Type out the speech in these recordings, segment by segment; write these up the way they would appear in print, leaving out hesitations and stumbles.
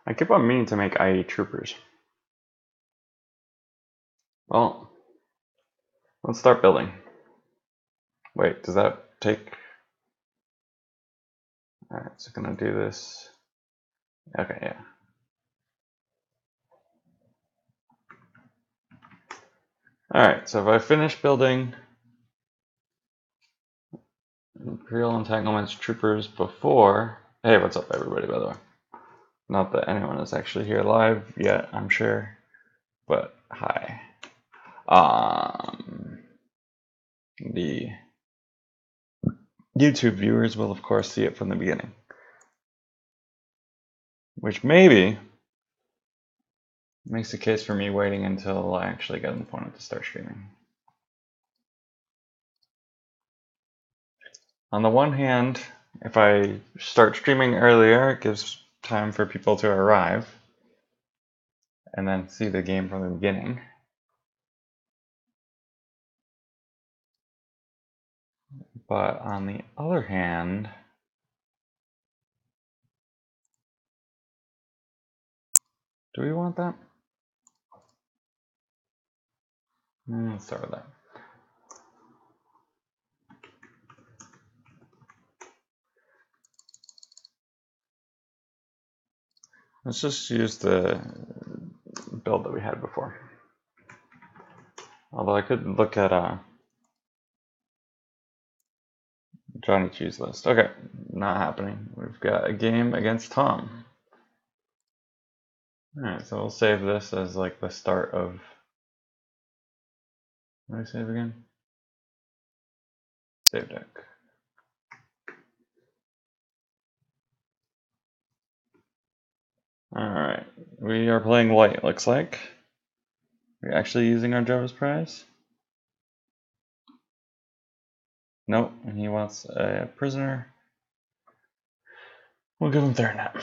I keep on meaning to make IE troopers. Well, let's start building. Wait, does that take... Alright, so gonna do this. Okay, yeah. Alright, so if I finish building Imperial Entanglements troopers before... Hey, what's up everybody, by the way? Not that anyone is actually here live yet, I'm sure, but hi. The YouTube viewers will of course see it from the beginning, which maybe makes the case for me waiting until I actually get an opponent to start streaming. On the one hand, if I start streaming earlier, it gives time for people to arrive and then see the game from the beginning. But on the other hand, do we want that? Let's start with that. Let's just use the build that we had before. Although I could look at Johnny Cheese list. Okay, not happening. We've got a game against Tom. Alright, so we'll save this as like the start of... What do I save again? Save deck. Alright, we are playing white, it looks like. We're actually using our Jarvis prize. Nope, and he wants a prisoner. We'll give him Theranet.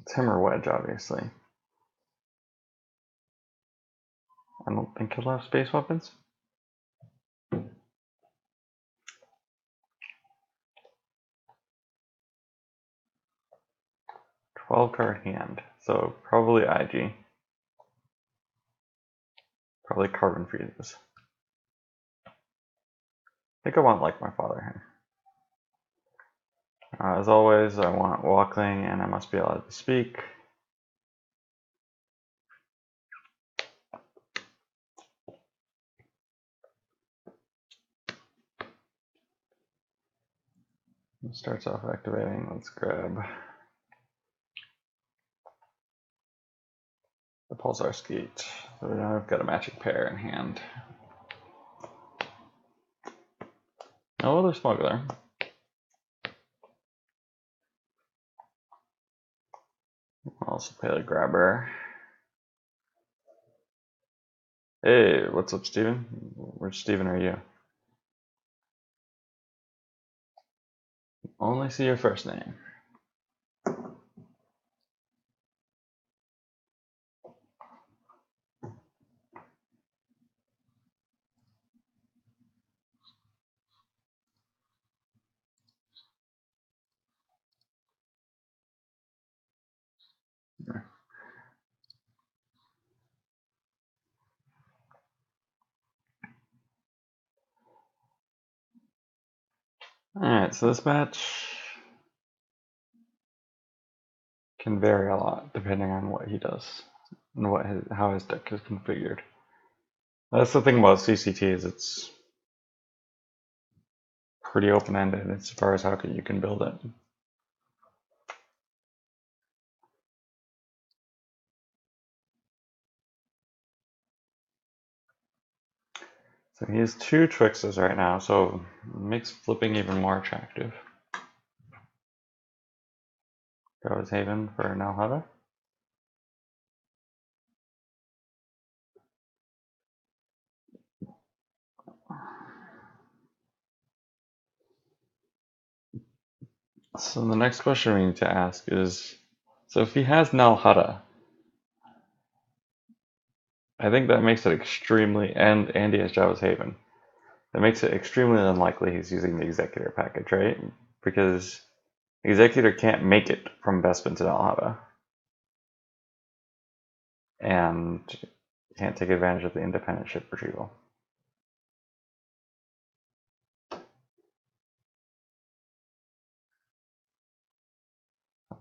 It's him or Wedge, obviously. I don't think he'll have space weapons. $12-card hand, so probably IG. Probably Carbon Freezes. I think I want like my father here. As always, I want Walkling and I must be allowed to speak. It starts off activating. Let's grab the Pulsar Skeet. So now I've got a matching pair in hand. No other smuggler. I'll also pay the grabber. Hey, what's up, Steven? Which Steven are you? Only see your first name. Alright, so this match can vary a lot depending on what he does and how his deck is configured. That's the thing about CCT is it's pretty open-ended as far as how you can build it. So he has 2 Twixes right now, so it makes flipping even more attractive. Goes Haven for Nalhada. So the next question we need to ask is, so if he has Nalhada, I think that makes it extremely, and he has Java's Haven, that makes it extremely unlikely he's using the Executor package, right? Because Executor can't make it from Bespin to Nalhada, and can't take advantage of the independent ship retrieval.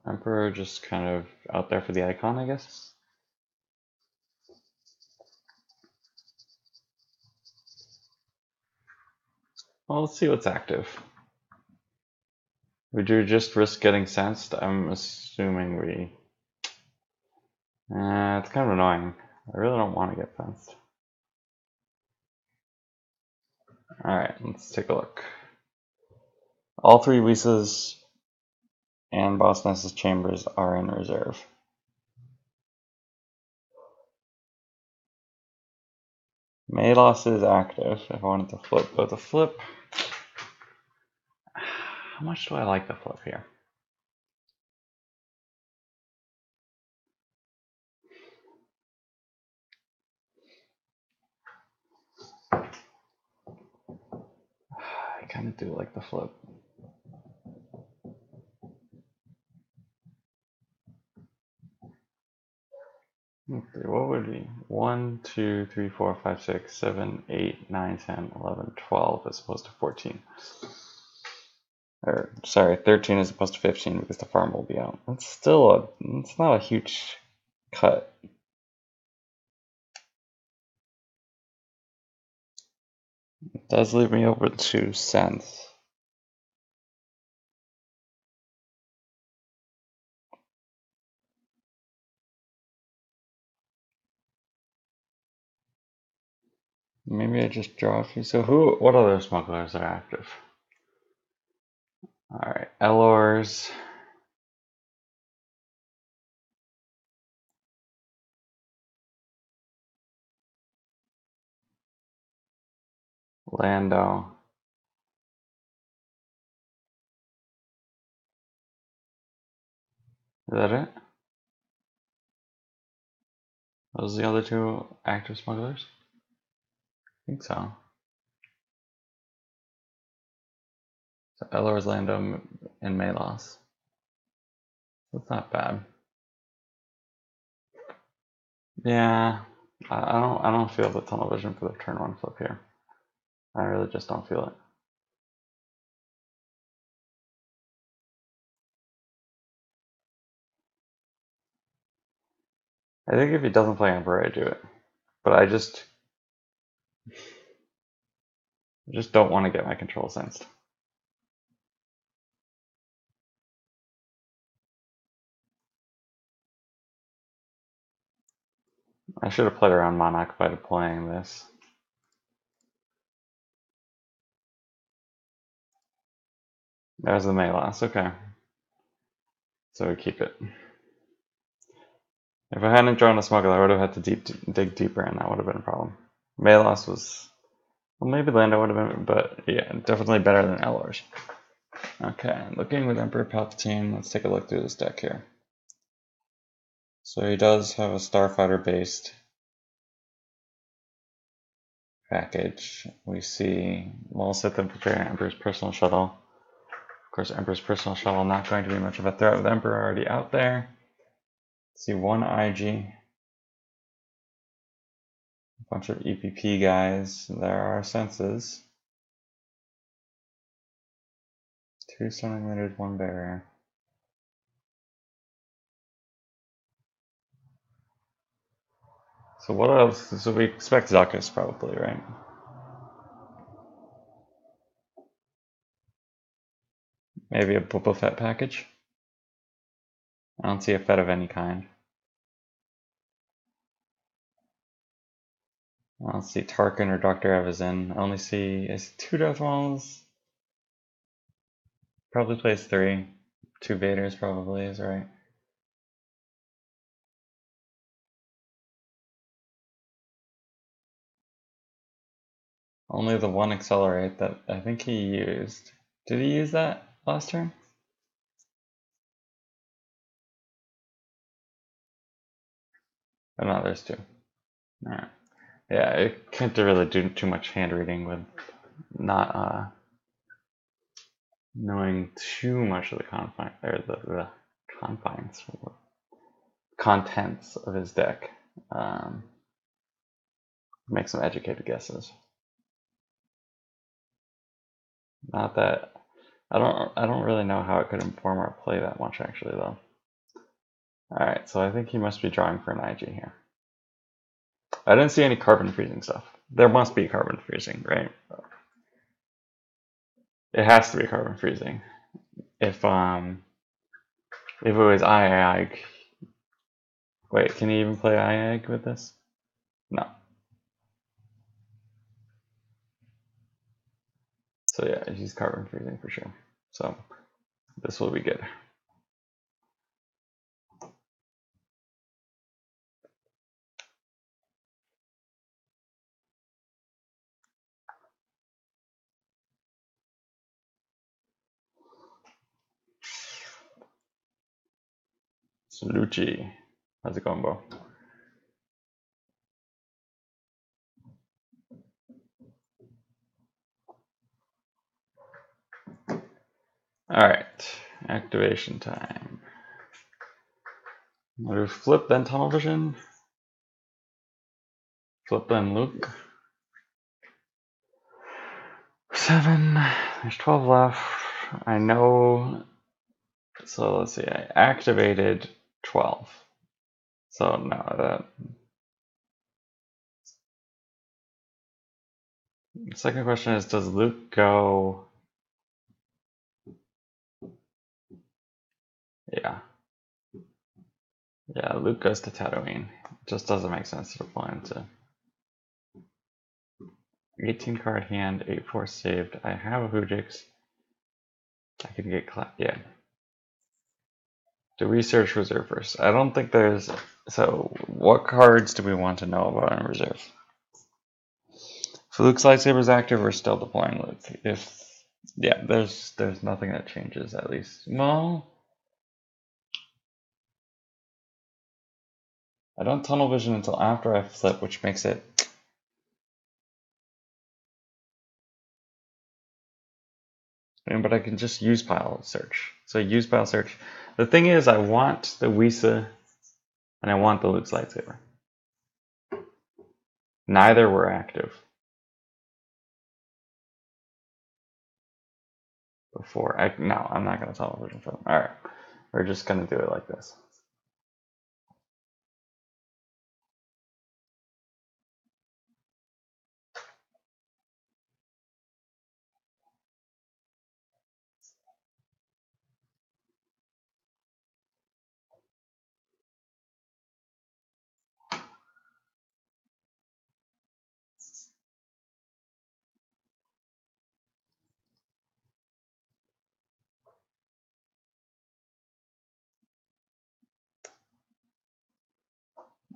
Emperor just kind of out there for the icon, I guess. Well, let's see what's active. We do just risk getting sensed. I'm assuming we... it's kind of annoying. I really don't want to get fenced. Alright, let's take a look. All 3 Wisas and Boss Ness's chambers are in reserve. Malos is active if I wanted to flip, but the flip... How much do I like the flip here? I kind of do like the flip. Okay, what would be 1, 2, 3, 4, 5, 6, 7, 8, 9, 10, 11, 12 as opposed to 14. Or sorry, 13 as opposed to 15 because the farm will be out. It's still it's not a huge cut. It does leave me over 2 cents. Maybe I just draw a few. So what other smugglers are active? Alright, Elors. Lando. Is that it? Those are the other 2 active smugglers? I think so. So Elors, Lando, and Malos. That's not bad. Yeah, I don't feel the tunnel vision for the turn 1 flip here. I really just don't feel it. I think if he doesn't play Emperor, I do it. But I just don't want to get my control sensed. I should have played around Monarch by deploying this. There's the Malos, okay. So we keep it. If I hadn't drawn a smuggler, I would have had to dig deeper, and that would have been a problem. Malos was, well, maybe Lando would have been, but yeah, definitely better than Elors. Okay, looking with Emperor Palpatine, let's take a look through this deck here. So he does have a Starfighter based package. We see Maul Sith Infiltrator, Emperor's Personal Shuttle. Of course, Emperor's Personal Shuttle not going to be much of a threat with Emperor already out there. See 1 IG, a bunch of EPP guys. There are senses. 2 Stunning Limited, 1 Barrier. So what else? So we expect Zuckuss probably, right? Maybe a Boba Fett package. I don't see a Fett of any kind. I don't see Tarkin or Dr. Evazan. I only see 2 Darth Mauls. Probably plays 3. 2 Vaders probably is right. Only the 1 Accelerate that I think he used. Did he use that last turn? Oh no, there's 2. Alright. Yeah, it can't really do too much hand reading with not knowing too much of the confine or the confines, contents of his deck. Make some educated guesses. Not that I don't really know how it could inform our play that much actually though. Alright, so I think he must be drawing for an IG here. I didn't see any carbon freezing stuff. There must be carbon freezing, right? It has to be carbon freezing. If it was IAG. Wait, can he even play IAG with this? No. So yeah, he's carbon freezing for sure. So this will be good. Salucci. How's it going, Bo? Alright, activation time. We'll do flip, then tunnel vision. Flip, then Luke. 7. There's 12 left. I know. So let's see. I activated 12. So no, that. The second question is, does Luke go? Yeah. Yeah, Luke goes to Tatooine. It just doesn't make sense to deploy him to 18 card hand, 8-4 saved. I have a Hoojix. I can get yeah. To research reserve first. I don't think there's. So, what cards do we want to know about in reserve? If Luke's lightsaber is active, we're still deploying Luke. If yeah, there's nothing that changes at least. Well, I don't tunnel vision until after I flip, which makes it. But I can just use pile search. So use pile search. The thing is, I want the Wisa and I want the Luke's lightsaber. Neither were active before. No, I'm not going to tunnel vision for them. All right, we're just going to do it like this.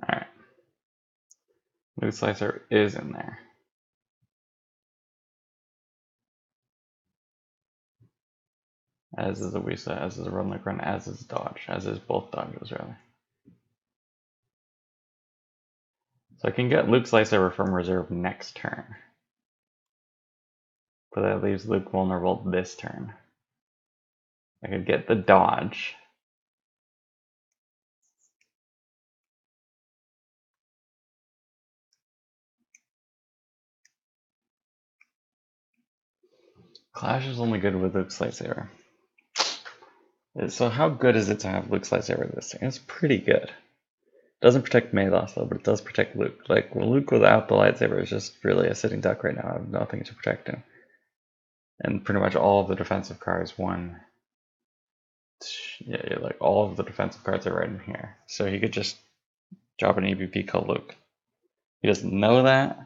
All right, Luke's lightsaber is in there. As is a Wisa, as is a run like run, as is dodge, as is both dodges rather. So I can get Luke's lightsaber from reserve next turn. But that leaves Luke vulnerable this turn. I could get the dodge. Clash is only good with Luke's lightsaber. So how good is it to have Luke's lightsaber this turn? It's pretty good. Doesn't protect Malos though, but it does protect Luke. Like when Luke without the lightsaber is just really a sitting duck right now. I have nothing to protect him. And pretty much all of the defensive cards won Yeah, like all of the defensive cards are right in here. So he could just drop an EPP called Luke. He doesn't know that.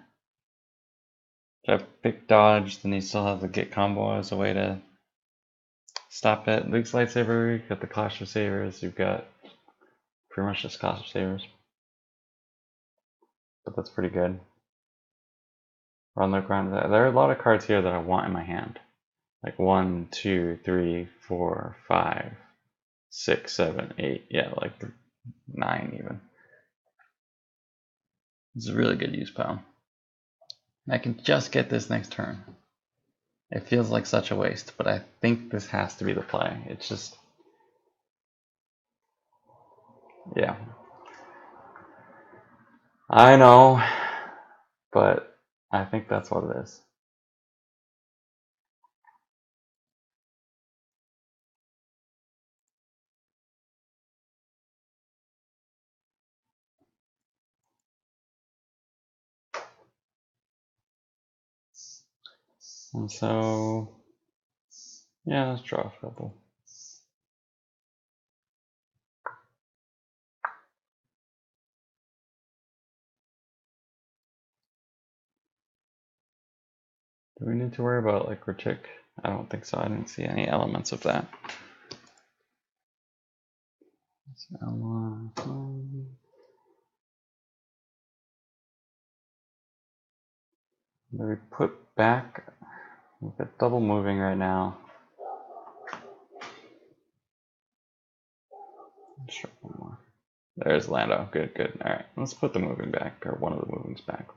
If I pick dodge, then he still has the get combo as a way to stop it. Luke's lightsaber, you've got the Clash of Sabers, you've got pretty much just Clash of Sabers. But that's pretty good. Run the ground. There are a lot of cards here that I want in my hand. Like 1, 2, 3, 4, 5, 6, 7, 8. Yeah, like 9 even. This is a really good use, pal. I can just get this next turn. It feels like such a waste, but I think this has to be the play. It's just... yeah. I know, but I think that's what it is. And so, yeah, let's draw a couple. Do we need to worry about like critique? I don't think so. I didn't see any elements of that. Maybe put back. We've got double moving right now. Sure, one more. There's Lando. Good, good. All right, let's put the moving back, or one of the movings back.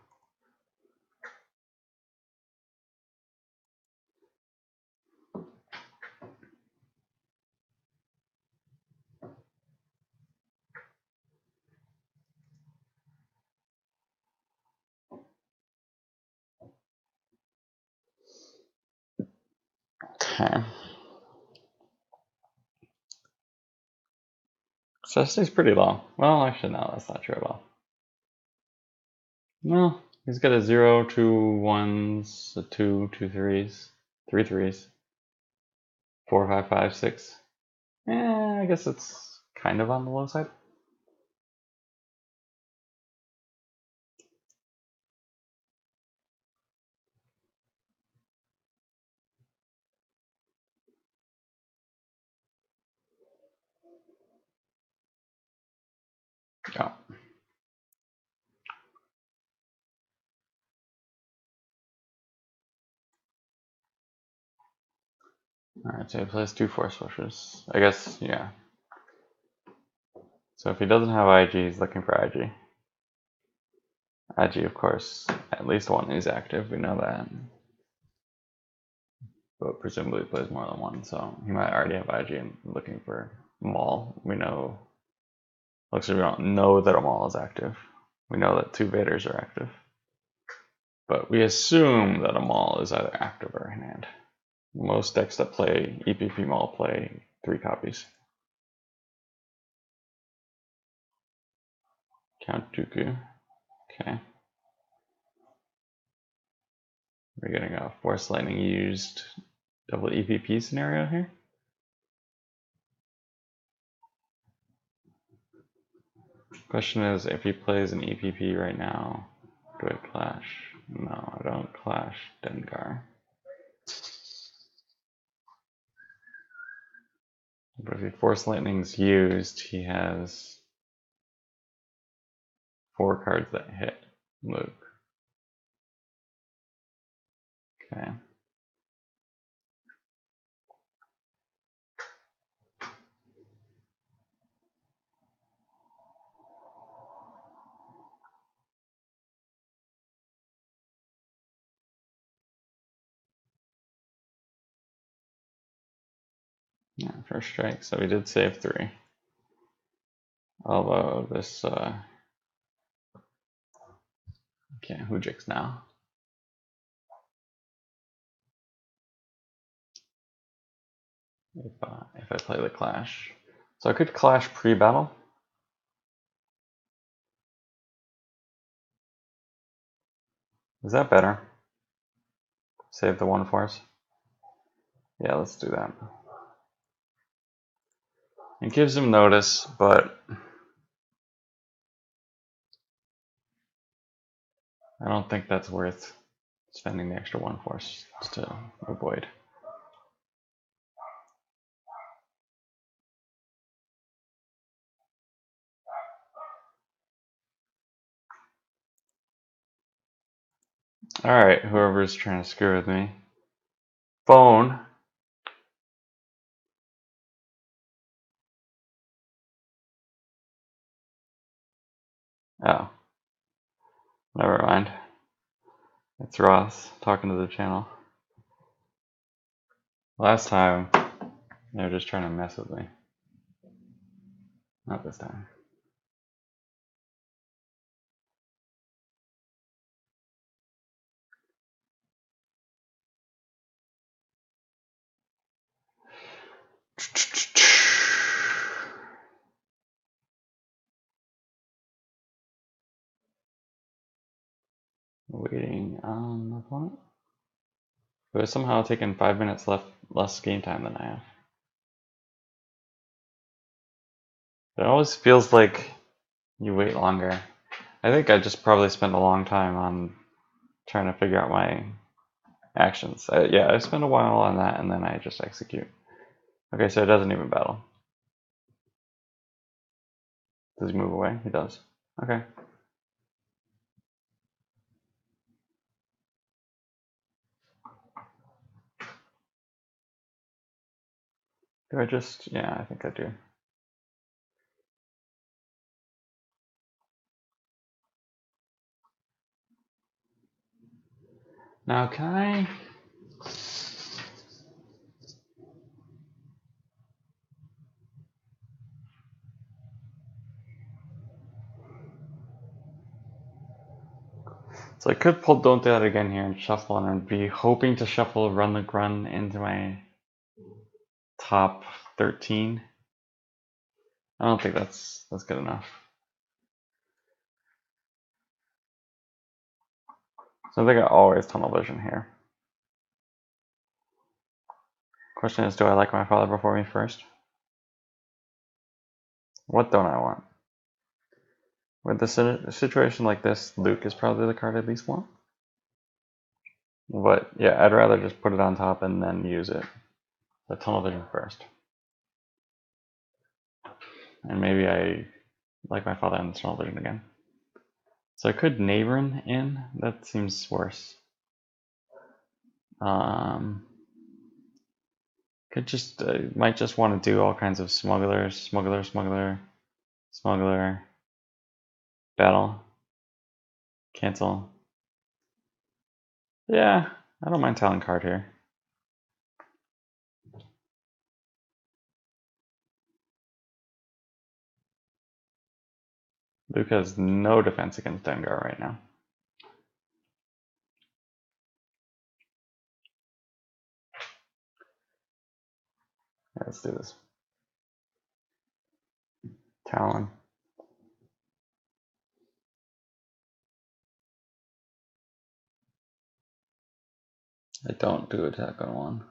Okay. So this is pretty low. Well, actually, no, that's not true at all. No, he's got a 0, 2 1s, a 2, 2 3s, 3 3s, 4, 5, 5, 6. I guess it's kind of on the low side. Yeah. Alright, so he plays 2 Force Pushers. I guess, yeah. So if he doesn't have IG, he's looking for IG. IG, of course, at least one is active, we know that. But presumably he plays more than one, so he might already have IG and looking for Maul. We know, actually we don't know that a Maul is active. We know that 2 Vaders are active. But we assume that a Maul is either active or in hand. Most decks that play EPP Maul play 3 copies. Count Dooku. Okay. We're getting a Force Lightning used double EPP scenario here. Question is, if he plays an EPP right now, do I clash? No, I don't clash Dengar. But if he Force Lightning's used, he has 4 cards that hit Luke. Okay. Yeah, first strike, so we did save 3. Although this, okay, who jigs now? If I play the clash. So I could clash pre-battle. Is that better? Save the 1 force? Yeah, let's do that. It gives him notice, but I don't think that's worth spending the extra 1 force to avoid. Alright, whoever's trying to screw with me. Phone. Oh. Never mind. It's Ross talking to the channel. Last time, they were just trying to mess with me. Not this time. Waiting on the opponent. But it's somehow taken 5 minutes less game time than I have. It always feels like you wait longer. I think I just probably spent a long time on trying to figure out my actions. Yeah, I spent a while on that and then I just execute. Okay, so it doesn't even battle. Does he move away? He does. Okay. Do I just, yeah, I think I do. Now can I, so I could pull Don't Do That Again here and shuffle and I'd be hoping to shuffle Run the Grun into my top 13. I don't think that's good enough. So I think I always tunnel vision here. Question is, do I like my father before me first? What don't I want? With a situation like this, Luke is probably the card I least want. But yeah, I'd rather just put it on top and then use it. The tunnel vision first. And maybe I like my father and the tunnel vision again. So I could Neighborin in. That seems worse. Could just might just want to do all kinds of smugglers, smuggler, battle, cancel. Yeah, I don't mind talent card here. Luke has no defense against Dengar right now. Yeah, let's do this. Talon. I don't do attack on one.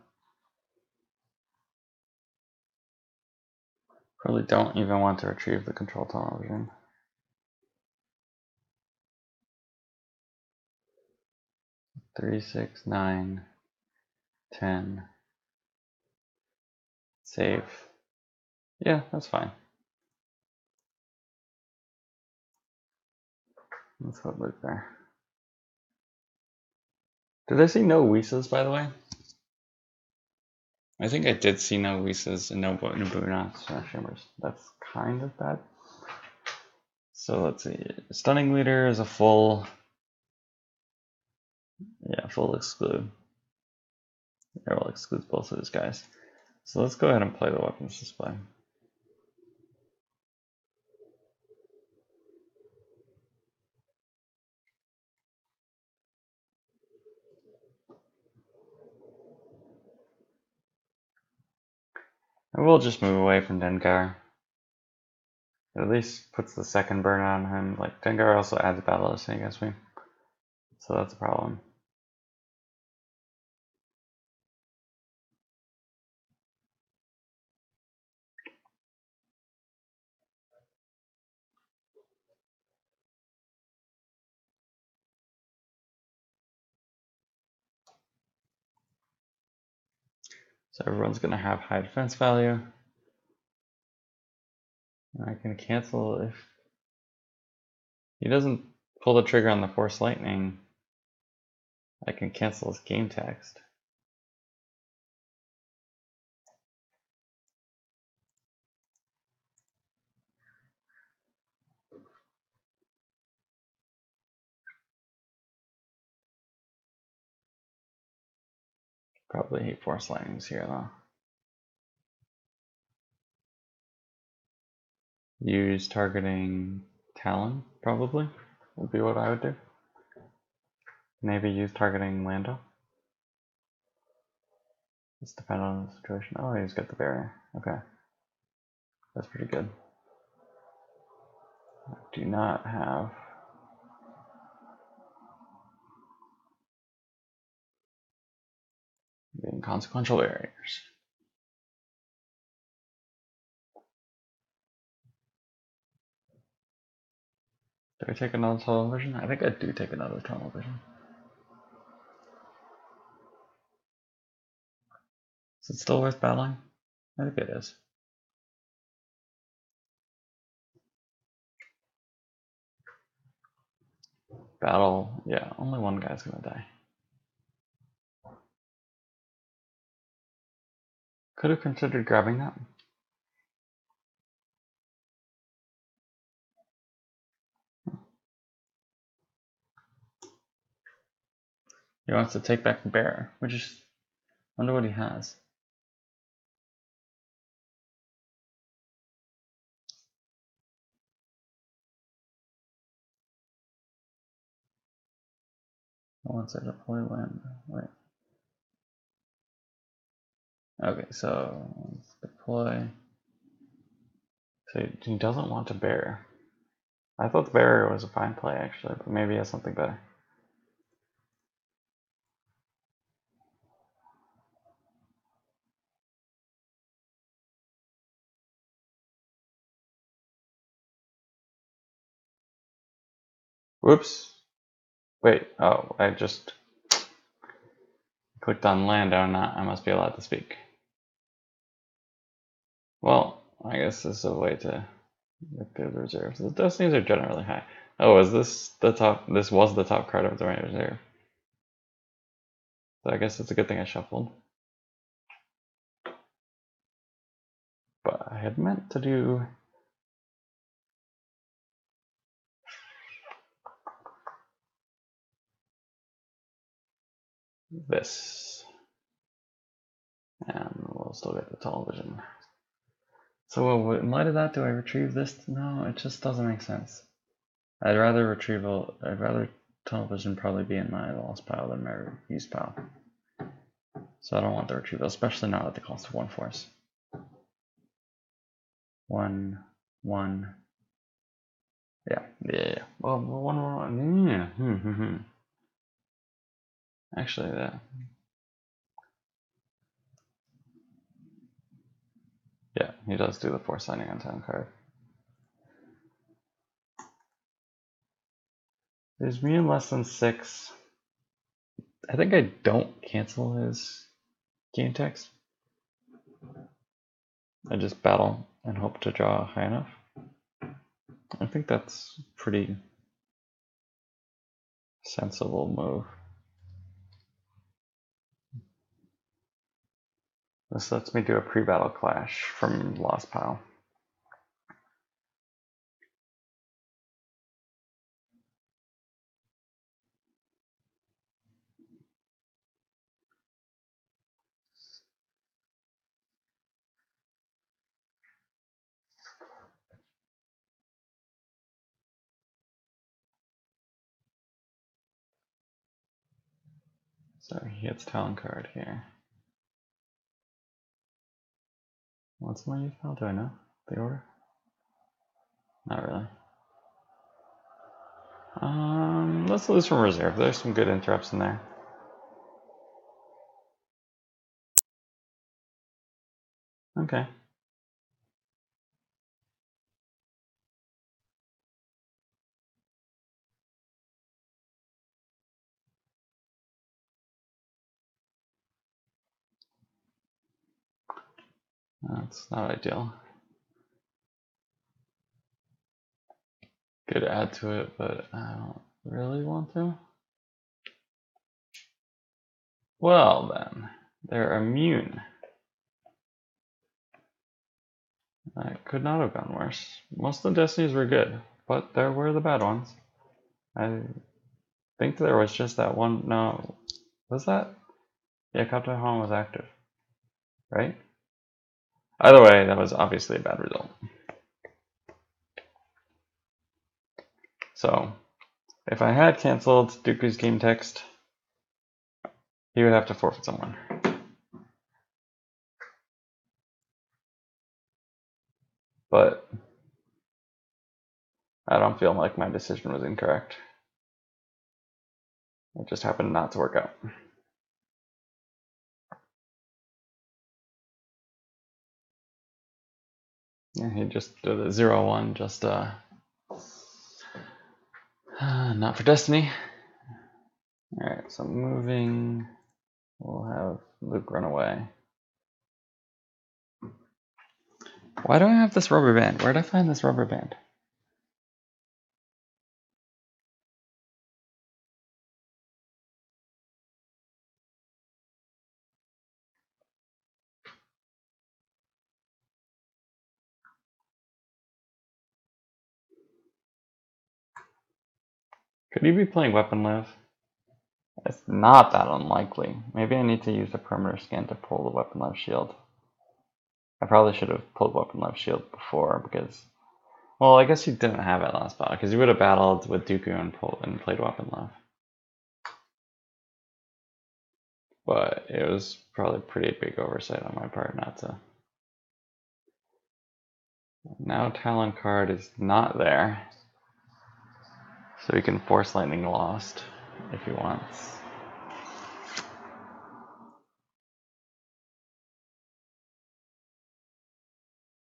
Probably don't even want to retrieve the control tunnel vision. Three, 6, 9, 10. Save. Yeah, that's fine. Let's put Luke there. Did I see no Wisas, by the way? I think I did see no Wisas and no Nabuna Shimmers. That's kind of bad. So let's see. Stunning Leader is a full. Yeah, full exclude. Arrow excludes both of these guys. So let's go ahead and play the weapons display. And we'll just move away from Dengar. It at least puts the second burn on him. Like, Dengar also adds battle listening against me. So that's a problem. So everyone's going to have high defense value. And I can cancel if he doesn't pull the trigger on the Force Lightning. I can cancel his game text. Probably hate Force Lightnings here though. Use targeting Talon, probably, would be what I would do. Maybe use targeting Lando. It's dependent on the situation. Oh, he's got the barrier. Okay. That's pretty good. I do not have the inconsequential barriers. Do I take another tunnel vision? I think I do take another tunnel vision. Is it still worth battling? I think it is. Battle, yeah, only one guy's gonna die. Could have considered grabbing that. He wants to take back the bear, which is, wonder what he has. Once I deploy land, wait. Okay, so let's deploy. So he doesn't want to bear. I thought the barrier was a fine play actually, but maybe he has something better. Whoops. Wait, oh, I just clicked on Lando, not I must be allowed to speak. Well, I guess this is a way to look through the reserves. Those things are generally high. Oh, is this the top? This was the top card of the right reserve. So I guess it's a good thing I shuffled. But I had meant to do this. And we'll still get the television. So in light of that, do I retrieve this? No, it just doesn't make sense. I'd rather television probably be in my lost pile than my use pile. So I don't want the retrieval, especially not at the cost of one force. 1, 1. Yeah. Well, 1, 1. Yeah. Actually, that. Yeah, he does do the force signing on town card. There's me in less than 6. I think I don't cancel his game text. I just battle and hope to draw high enough. I think that's pretty sensible move. This lets me do a pre-battle clash from Lost Pile. So he hits Talon card here. What's my use pile? Do I know the order? Not really. Let's lose from reserve. There's some good interrupts in there. Okay. That's not ideal. Could add to it, but I don't really want to. Well then, they're immune. That could not have gone worse. Most of the destinies were good, but there were the bad ones. I think there was just that one. No, was that? Yeah, Captain Hong was active, right? Either way, that was obviously a bad result. So, if I had cancelled Dooku's game text, he would have to forfeit someone. But I don't feel like my decision was incorrect. It just happened not to work out. Yeah, he just did a 0-1, just not for destiny. Alright, so moving, we'll have Luke run away. Why do I have this rubber band? Where did I find this rubber band? Could he be playing Weapon Live? It's not that unlikely. Maybe I need to use the perimeter scan to pull the Weapon Live shield. I probably should have pulled Weapon Live shield before because, well, I guess he didn't have it last battle because he would have battled with Dooku and played Weapon Live. But it was probably a pretty big oversight on my part not to. Now Talon card is not there. So he can force Lightning Lost if he wants.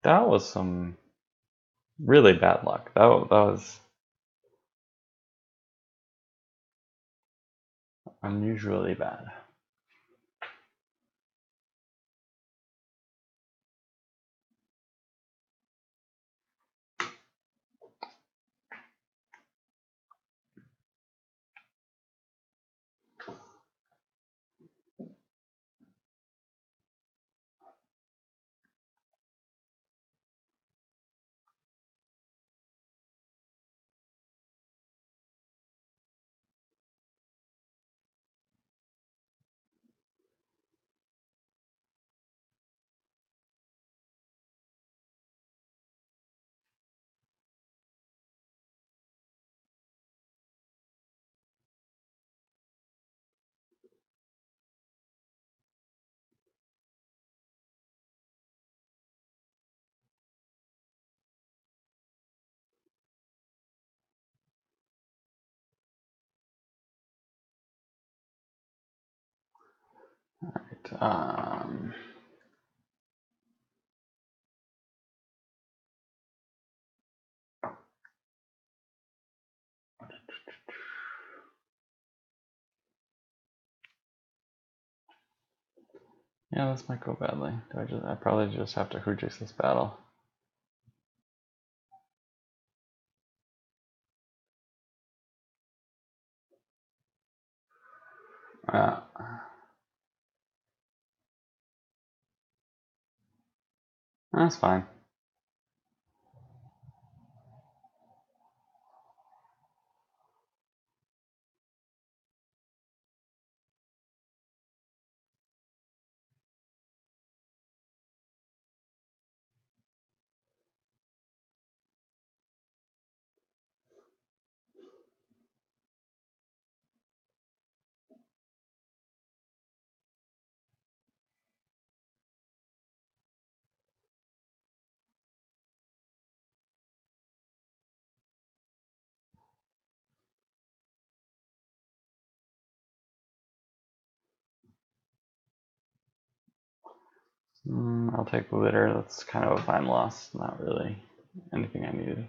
That was some really bad luck. That was unusually bad. Alright, yeah, this might go badly. I probably just have to Hujix this battle. That's fine. I'll take the litter. That's kind of a fine loss. Not really anything I needed.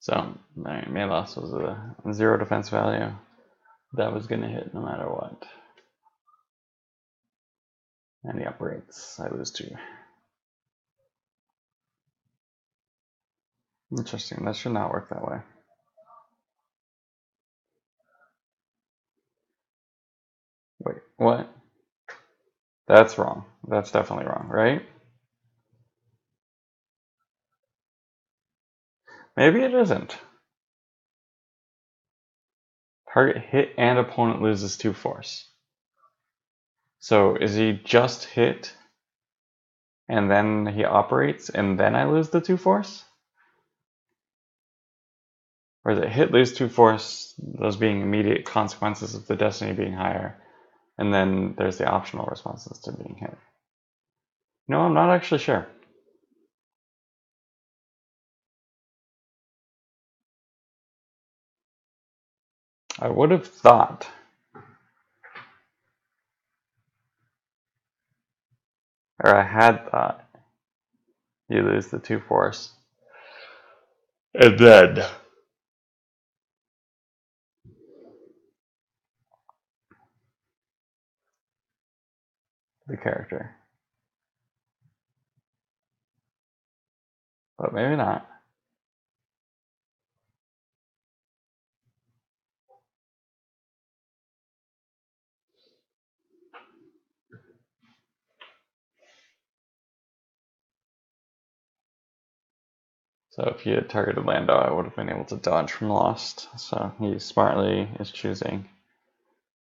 So Melos was a 0 defense value. That was going to hit no matter what. And he operates. I lose 2. Interesting. That should not work that way. Wait, what? That's wrong. That's definitely wrong, right? Maybe it isn't. Target hit and opponent loses 2 force. So is he just hit and then he operates and then I lose the 2 force? Or is it hit, lose 2 force, those being immediate consequences of the destiny being higher, and then there's the optional responses to being hit? No, I'm not actually sure. I would have thought or I had thought you lose the 2 force and then the character. But maybe not. So if he had targeted Lando, I would have been able to dodge from Lost. So he smartly is choosing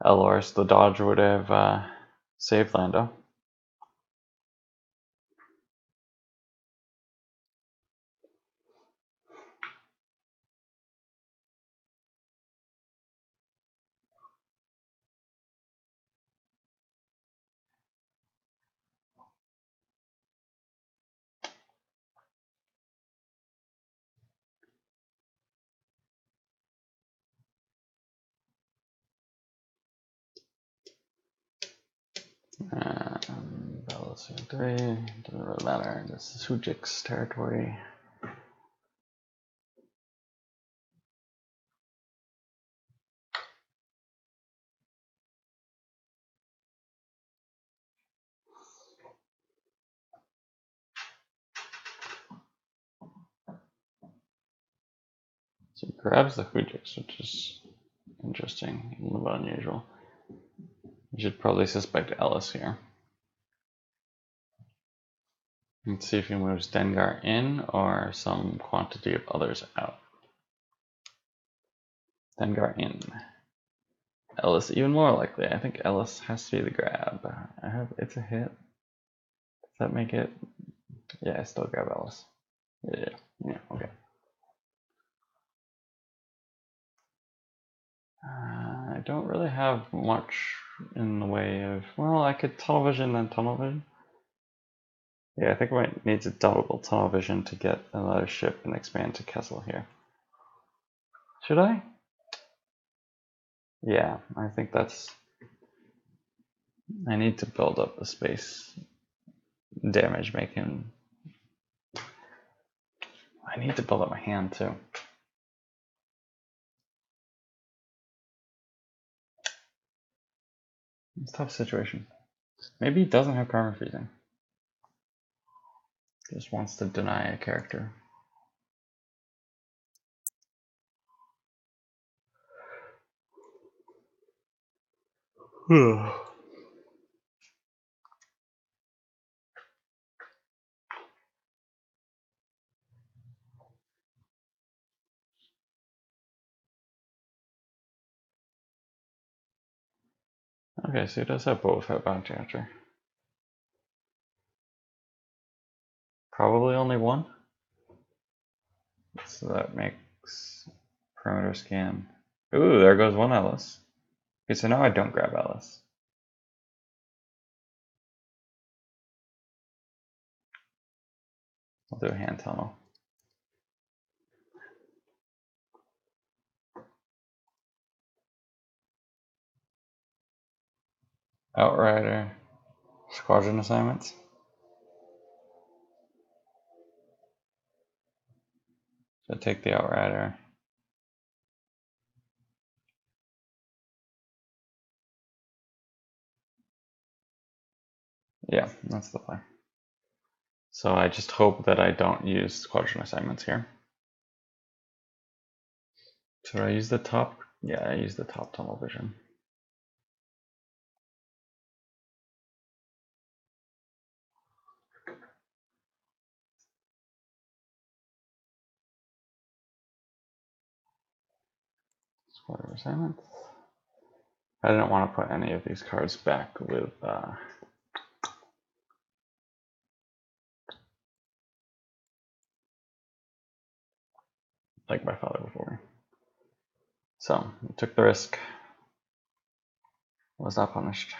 Elors. The dodge would have saved Lando. Velocity 3, doesn't really matter. This is Hujik's territory. So he grabs the Hujiks, which is interesting, a little bit unusual. You should probably suspect Ellis here. Let's see if he moves Dengar in or some quantity of others out. Dengar in. Ellis even more likely. I think Ellis has to be the grab. It's a hit. Does that make it? Yeah, I still grab Ellis. Yeah, okay. I don't really have much in the way of, well, I could tunnel vision then tunnel vision. Yeah, I think I might need to double tunnel vision to get another ship and expand to Kessel here. Should I? Yeah, I think that's... I need to build up the space damage making. I need to build up my hand too. It's a tough situation. Maybe he doesn't have karma freezing. Just wants to deny a character. Okay, so he does have both at Bounty Hunter. Probably only one. So that makes perimeter scan. Ooh, there goes one Ellis. Okay, so now I don't grab Ellis. I'll do a hand tunnel. Outrider. Squadron assignments. So take the outrider. Yeah, that's the play. So I just hope that I don't use quadrant assignments here. Should I use the top? Yeah, I use the top tunnel vision. Quadrant assignments. I didn't want to put any of these cards back with like my father before me. So I took the risk. Was not punished.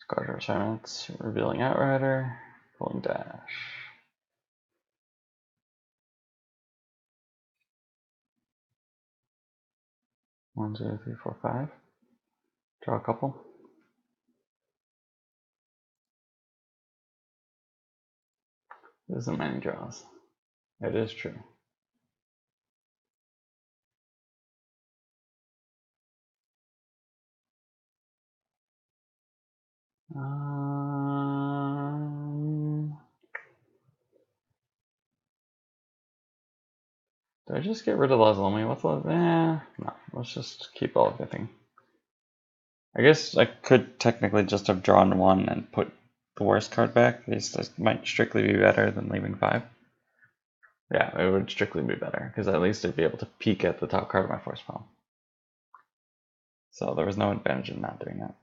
Quadrant assignments, revealing outrider, pulling dash. One, two, three, four, five. Draw a couple. This isn't many draws. It is true. Do I just get rid of Lazlomi? What's left? No, let's just keep all of everything. I guess I could technically just have drawn one and put the worst card back. This might strictly be better than leaving 5. Yeah, it would strictly be better, because at least I'd be able to peek at the top card of my force palm. So there was no advantage in not doing that.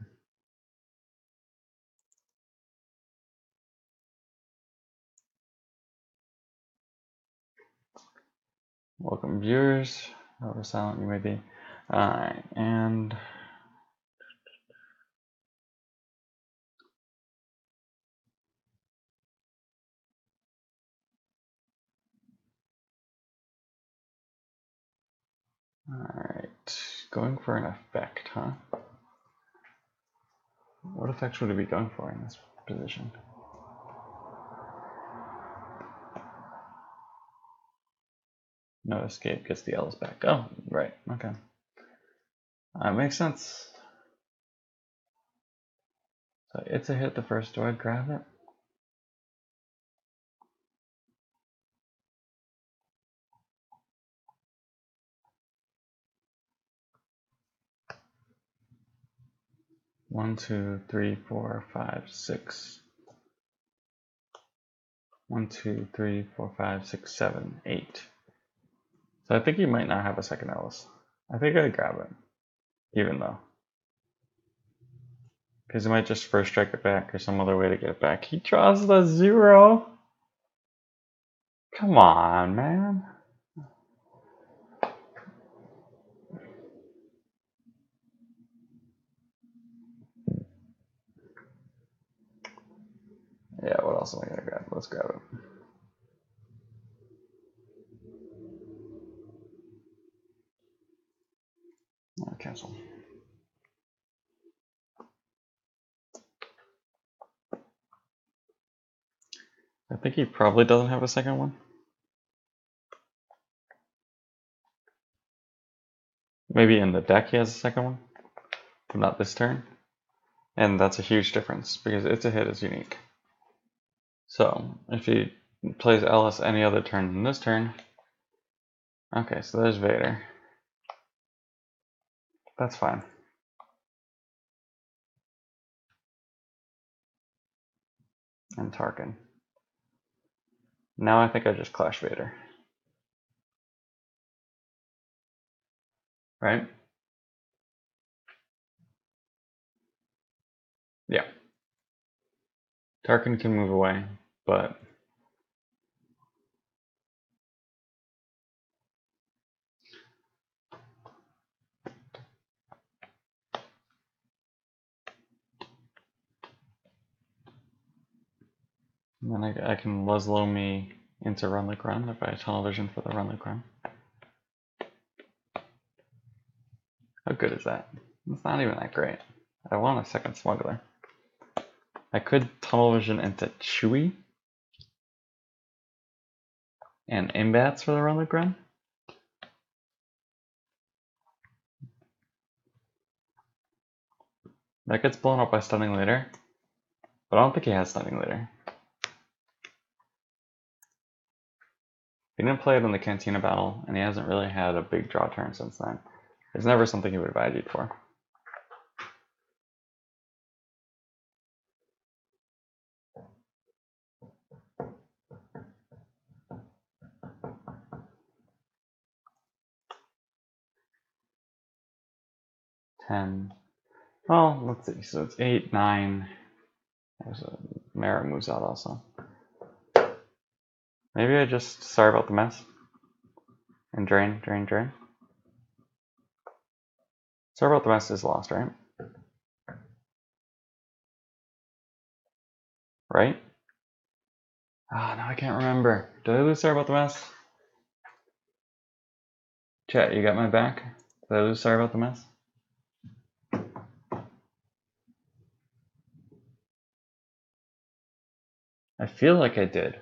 Welcome viewers, however silent you may be. Alright, and alright, going for an effect, huh? What effect would it be going for in this position? No escape gets the L's back. Oh, right, okay. That makes sense. So it's a hit the first, do I grab it? One, two, three, four, five, six. 1, 2, 3, 4, 5, 6, 7, 8. So I think he might not have a second Ellis. I think I'd grab it, even though. Because he might just first strike it back or some other way to get it back. He draws the 0. Come on, man. Yeah, what else am I gonna grab? Let's grab it. Cancel. I think he probably doesn't have a second one. Maybe in the deck he has a second one, but not this turn. And that's a huge difference because it's a hit is unique. So if he plays Ellis any other turn than this turn, okay, so there's Vader. That's fine. And Tarkin. Now I think I just Clash Vader. Right? Yeah. Tarkin can move away, but then I can Laszlo me into Run Like Run if I tunnel vision for the Run Like Run. How good is that? It's not even that great. I want a second smuggler. I could tunnel vision into Chewy and Imbats for the run look run. That gets blown up by stunning later, but I don't think he has stunning later. He didn't play it in the Cantina battle, and he hasn't really had a big draw turn since then. It's never something he would have ID'd for. Well, let's see. So it's 8, 9. There's a Mara moves out also. Maybe I just sorry about the mess. And drain. Sorry about the mess is lost, right? Right? Ah, no, I can't remember. Did I lose sorry about the mess? Chat, you got my back? Did I lose sorry about the mess? I feel like I did.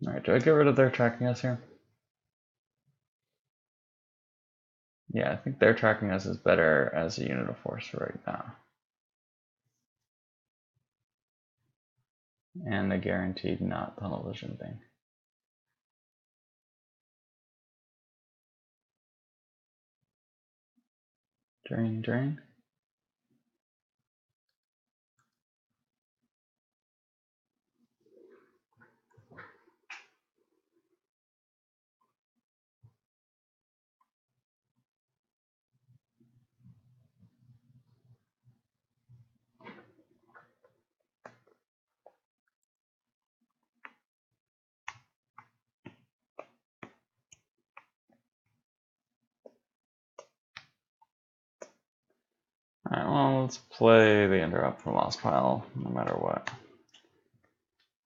Alright, do I get rid of their tracking us here? Yeah, I think their tracking us is better as a unit of force right now. And a guaranteed not tunnel vision thing. Drain. Alright, well, let's play the interrupt from Lost Pile, no matter what.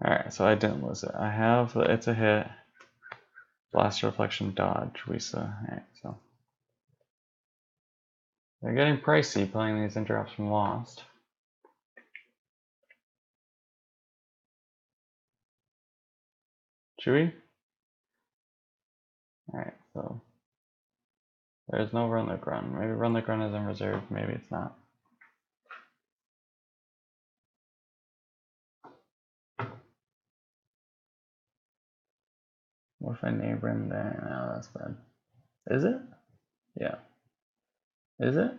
Alright, so I didn't lose it. I have the It's a Hit, Blast Reflection, Dodge, Wisa. Alright, so. They're getting pricey playing these interrupts from Lost. Chewy? Alright, so. There's no Run Like Run. Maybe Run Like Run is in reserve, maybe it's not. What if I neighbor him there? No, that's bad. Is it? Yeah. Is it?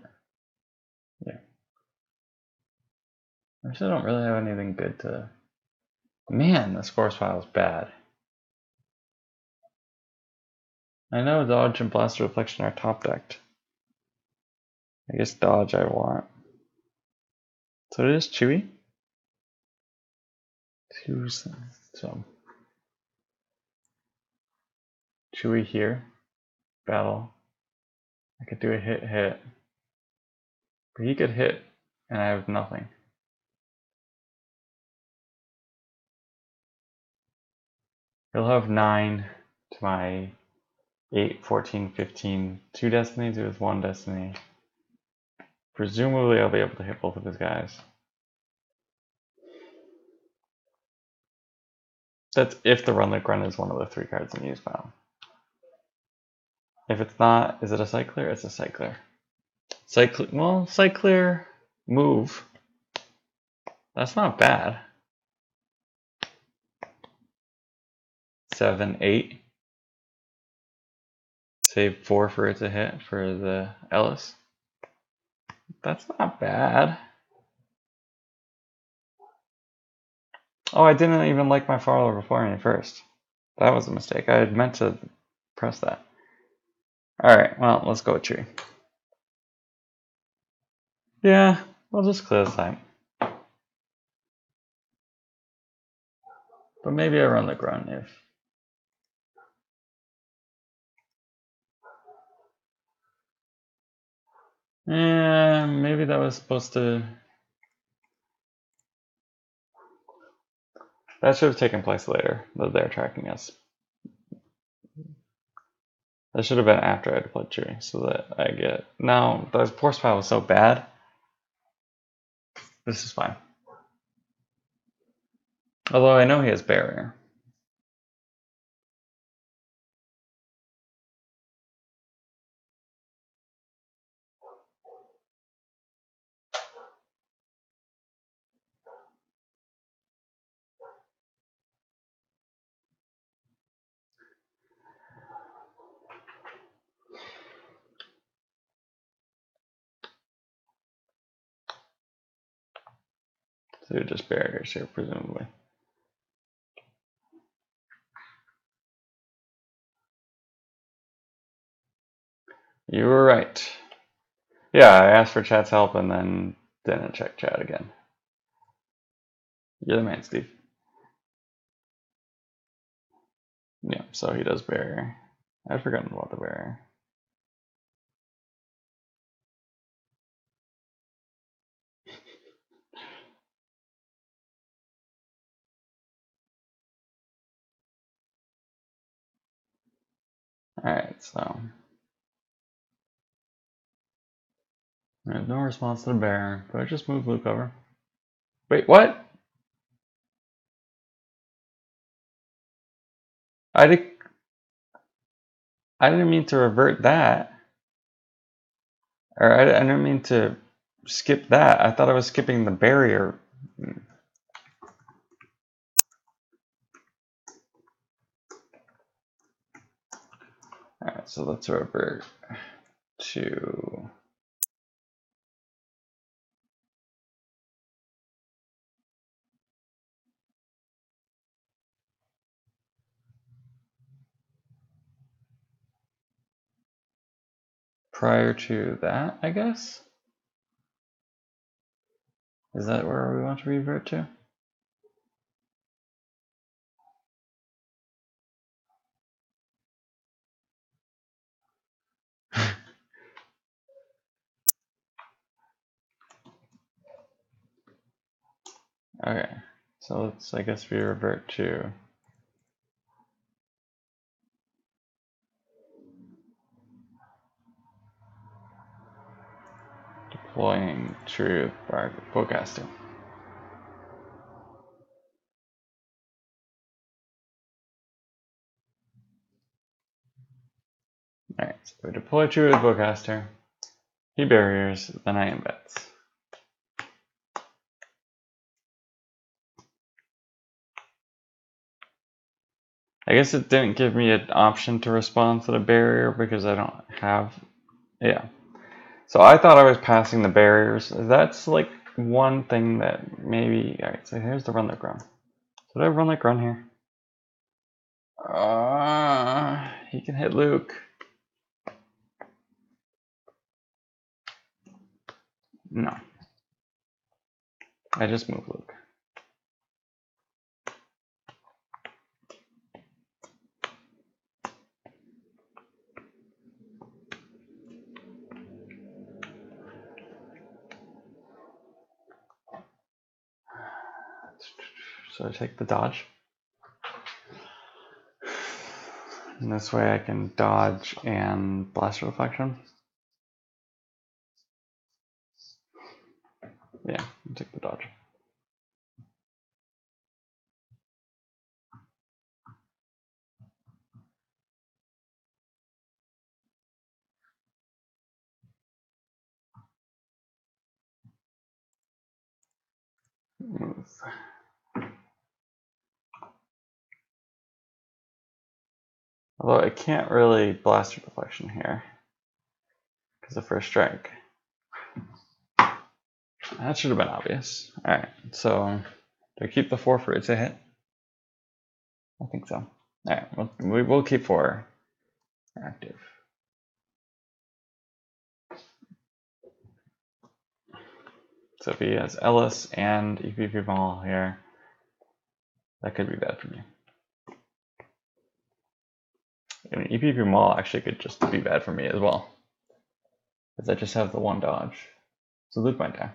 Yeah. I still don't really have anything good to... Man, this force file is bad. I know Dodge and Blast Reflection are top decked. I guess Dodge I want. So it is Chewy. So Chewy here. Battle. I could do a hit. But he could hit and I have nothing. He'll have 9 to my 8, 14, 15. 2 destinies with 1 destiny. Presumably I'll be able to hit both of his guys. That's if the Run Like Run is one of the 3 cards in the use pile. If it's not, is it a Cycler? It's a Cycler. Well, Cycler move. That's not bad. 7, 8. Save 4 for it to hit for the Ellis. That's not bad. Oh, I didn't even like my follower before me first. That was a mistake. I had meant to press that. Alright, well, let's go with Tree. Yeah, we'll just clear this time. But maybe I Run Like Run if... Yeah, maybe that was supposed to... That should have taken place later, that they're tracking us. That should have been after I deployed Chewy, so that I get... No, the force file was so bad. This is fine. Although I know he has barrier. So they're just barriers here, presumably. You were right. Yeah, I asked for chat's help and then didn't check chat again. You're the man, Steve. Yeah, so he does barrier. I'd forgotten about the barrier. Alright, so there's no response to the barrier. Do I just move Luke over? Wait, what? I didn't mean to revert that. Or I didn't mean to skip that. I thought I was skipping the barrier. Alright, so let's revert to... prior to that, I guess? Is that where we want to revert to? Okay, so let's, I guess we revert to deploying truth by forecasting. Alright, so we deploy truth with forecaster. He barriers, then I embeds. I guess it didn't give me an option to respond to the barrier because I don't have, yeah. So I thought I was passing the barriers. That's like one thing that maybe, alright, so here's the run like run. So did I run like run here? He can hit Luke. No. I just moved Luke. So I take the dodge. And this way I can dodge and blast reflection. Yeah, I'll take the dodge. Move. Although I can't really blast reflection here because of first strike. That should have been obvious. Alright, so do I keep the 4 for it to hit? I think so. Alright, we'll keep 4 active. So if he has Ellis and EPP Mall here, that could be bad for me. I mean, EPP Mall actually could just be bad for me as well, because I just have the 1 dodge. So Luke might die.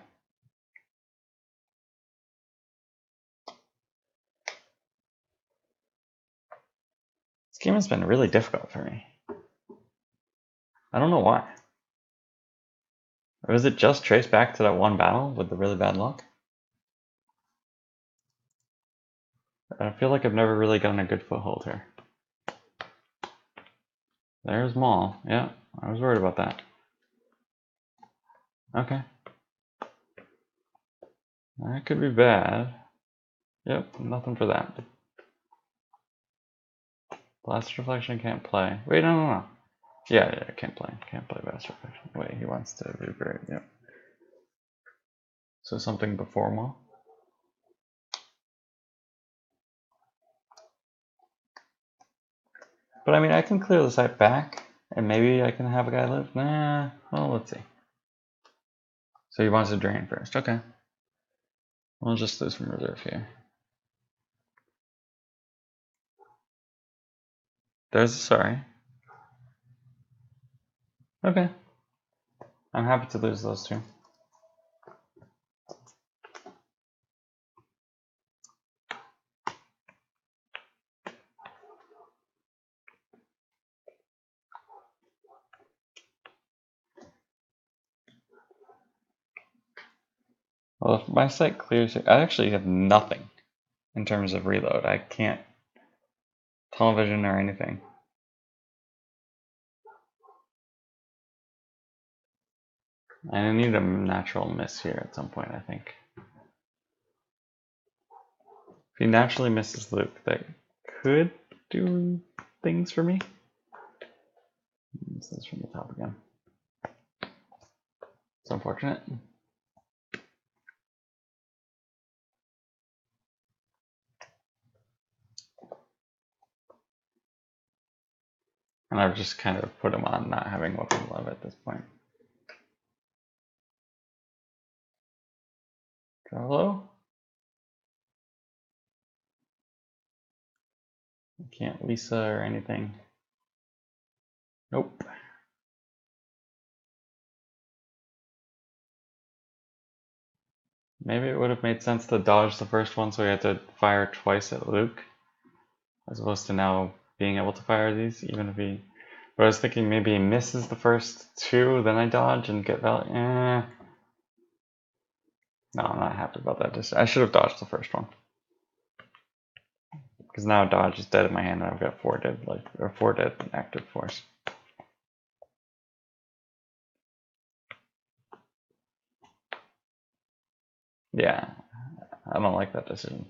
This game has been really difficult for me. I don't know why. Or is it just traced back to that one battle with the really bad luck? I feel like I've never really gotten a good foothold here. There's Maul. Yeah, I was worried about that. Okay. That could be bad. Yep, nothing for that. Blast Reflection can't play. Wait, no. Yeah, can't play. Can't play Blast Reflection. Wait, he wants to revert. Yep. So something before Maul. But I mean, I can clear the site back, and maybe I can have a guy live. Nah, well, let's see. So he wants to drain first. Okay. We'll just lose from reserve here. There's a sorry. Okay. I'm happy to lose those two. Well, if my site clears, I actually have nothing in terms of reload. I can't television or anything. I need a natural miss here at some point, I think. If he naturally misses Luke, that could do things for me. This is from the top again. It's unfortunate. And I've just kind of put him on not having weapon love at this point. Draw low. I can't Lisa or anything. Nope. Maybe it would have made sense to dodge the first one so we had to fire twice at Luke, as opposed to now being able to fire these, even if he... But I was thinking maybe he misses the first two, then I dodge and get value. No, I'm not happy about that. I should have dodged the first one. Because now dodge is dead in my hand and I've got 4 dead life, or 4 dead active force. Yeah, I don't like that decision.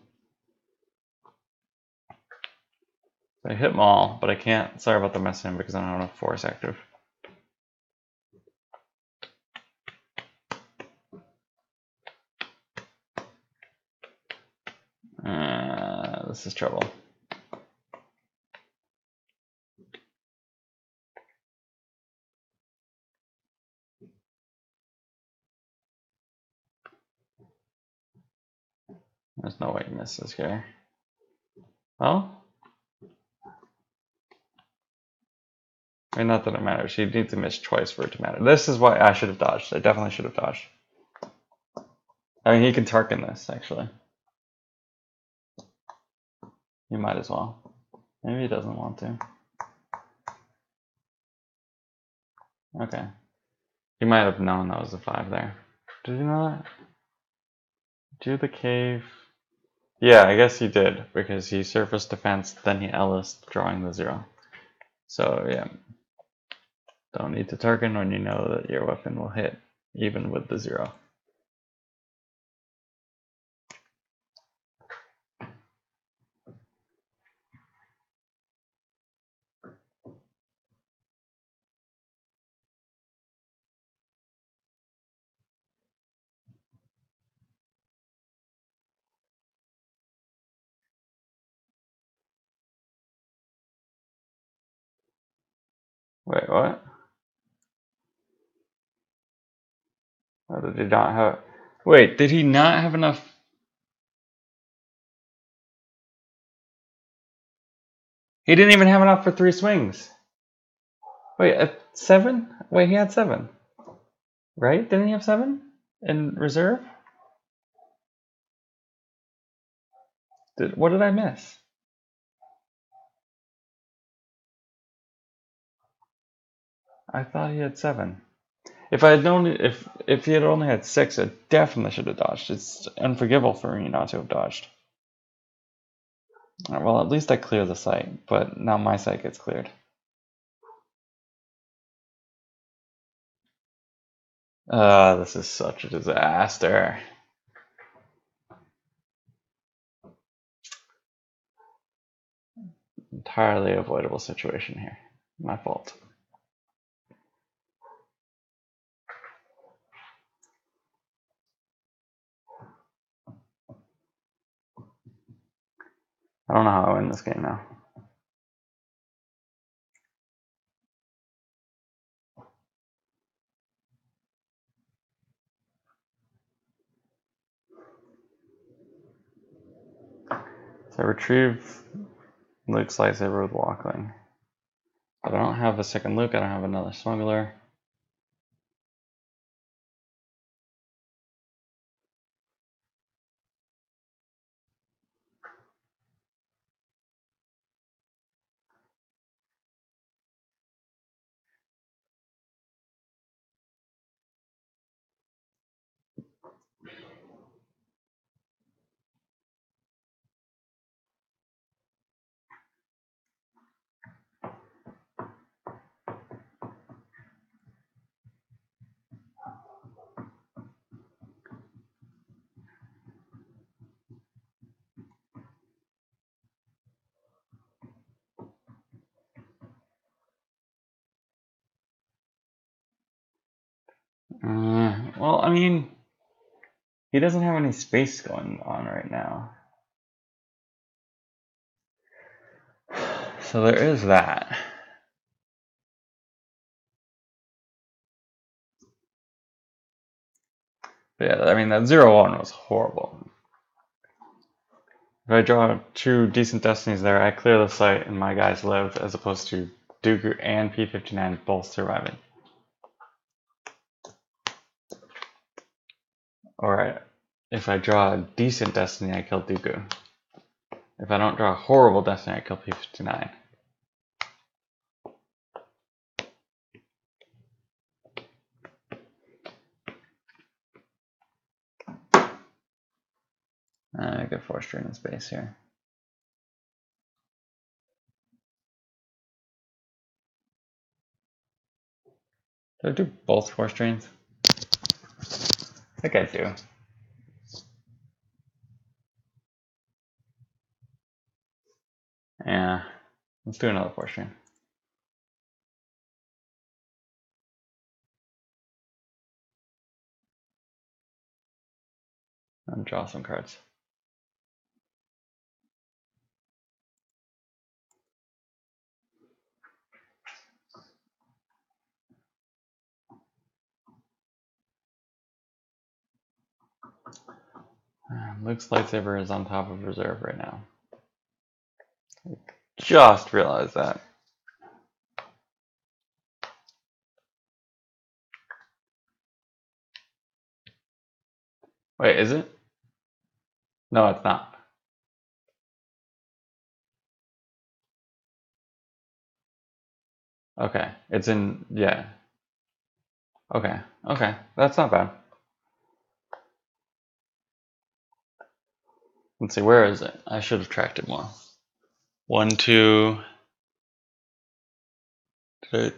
So I hit Maul, but I can't. Sorry about the messing because I don't have enough force active. This is trouble. There's no way to miss this guy. Well, I mean, not that it matters. You need to miss twice for it to matter. This is why I should have dodged. I definitely should have dodged. I mean, he can Tarkin this, actually. He might as well. Maybe he doesn't want to. Okay. He might have known that was a 5 there. Did he know that? Do the cave. Yeah, I guess he did, because he surface defense, then he Ellis drawing the 0. So, yeah. Don't need to Tarkin when you know that your weapon will hit, even with the 0. Wait, what? Or did he not have... Wait, did he not have enough... He didn't even have enough for 3 swings. Wait, at 7? Wait, he had 7. Right? Didn't he have 7 in reserve? What did I miss? I thought he had 7. If I had known if he had only had 6, I definitely should have dodged. It's unforgivable for me not to have dodged. Well, at least I clear the site, but now my site gets cleared. This is such a disaster. Entirely avoidable situation here. My fault. I don't know how I win this game now. So I retrieve Luke's lightsaber with Walkling. But I don't have a second Luke, I don't have another smuggler. Well, I mean, he doesn't have any space going on right now. So there is that. But yeah, I mean, that 0-1 was horrible. If I draw 2 decent destinies there, I clear the site and my guys live, as opposed to Dooku and P-59 both surviving. Or if I draw a decent destiny, I kill Dooku. If I don't draw a horrible destiny, I kill P-59. I get Force Train in space here. Do I do both Force Trains? I think I do. Yeah, let's do another Force Train. And draw some cards. Luke's lightsaber is on top of reserve right now. I just realized that. Wait, is it? No, it's not. Okay, it's in, yeah. Okay, that's not bad. Let's see, where is it? I should have tracked it more. 1, 2.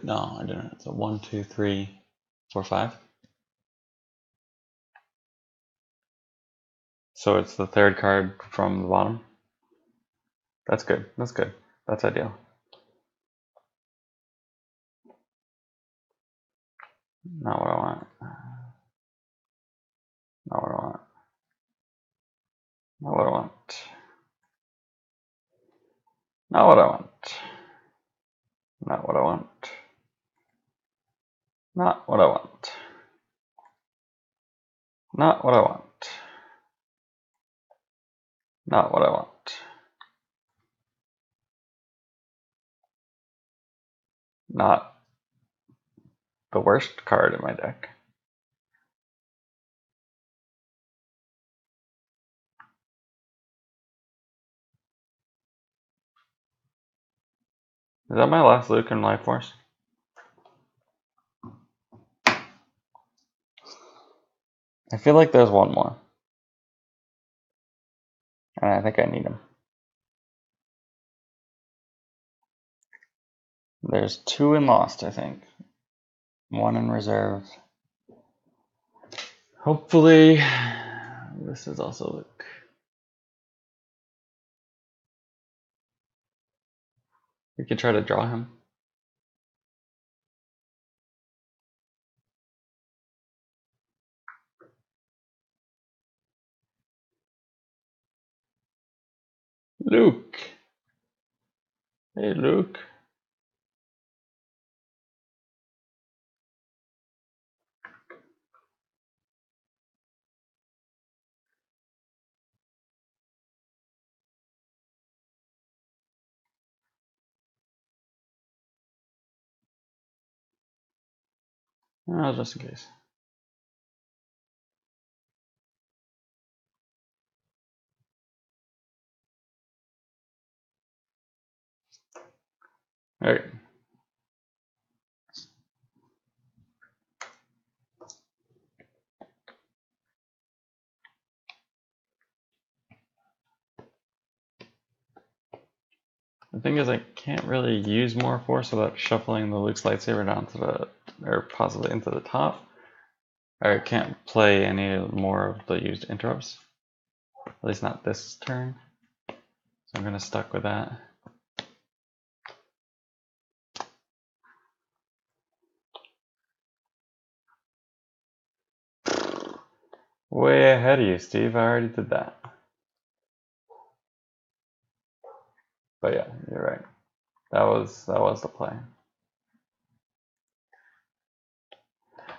No, I didn't. So 1, 2, 3, 4, 5. So it's the 3rd card from the bottom. That's good. That's good. That's ideal. Not what I want. Not what I want. Not what I want. Not what I want. Not what I want. Not what I want. Not what I want. Not what I want. Not the worst card in my deck. Is that my last Luke in Life Force? I feel like there's one more. And I think I need him. There's 2 in Lost, I think. 1 in Reserve. Hopefully, this is also Luke. We could try to draw him. Luke. Hey, Luke. Oh, just in case. All right. The thing is, I can't really use more force without shuffling the Luke's lightsaber down to the, or possibly into the top. I can't play any more of the used interrupts. At least not this turn. So I'm gonna stuck with that. Way ahead of you, Steve. I already did that. But yeah, you're right. That was the play.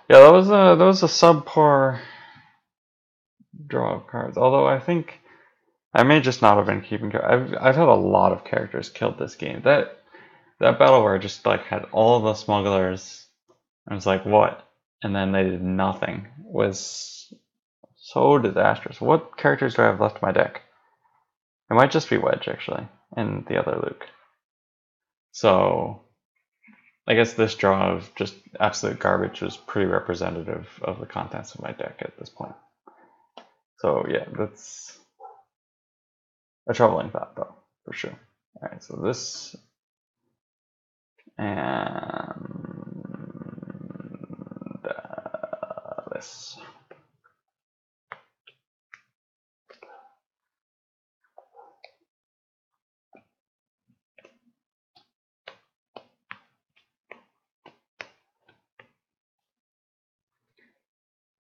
Yeah, that was a subpar draw of cards. Although I think I may just not have been keeping. I've had a lot of characters killed this game. That battle where I just like had all the smugglers. I was like, what? And then they did nothing. Was so disastrous. What characters do I have left in my deck? It might just be Wedge actually, and the other Luke. So I guess this draw of just absolute garbage was pretty representative of the contents of my deck at this point. So yeah, that's a troubling thought though, for sure. Alright, so this and this.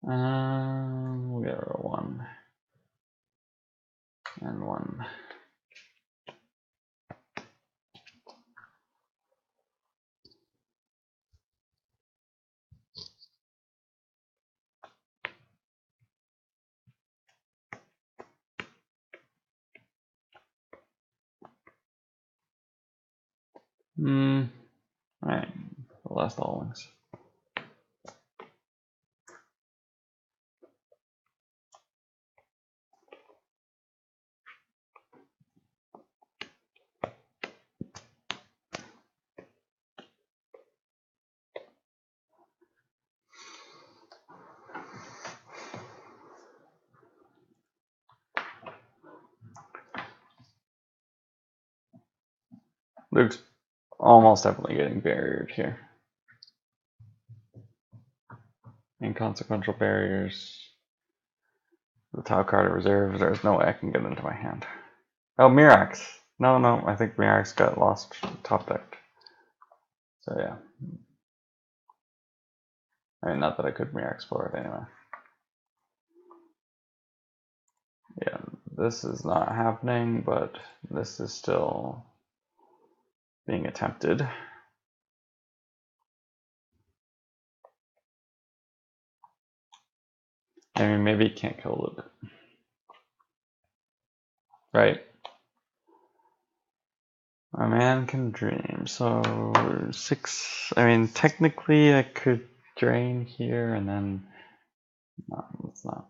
We'll get rid of 1 and 1. Alright, the last all wings. Luke's almost definitely getting barriered here. Inconsequential barriers. The top card of reserve, there's no way I can get into my hand. Oh, Mirax. No, I think Mirax got lost top decked. So yeah. I mean, not that I could Mirax for it anyway. Yeah, this is not happening, but this is still being attempted. I mean, maybe he can't kill Luke. Right? A man can dream. So 6, I mean, technically I could drain here and then, no, it's not.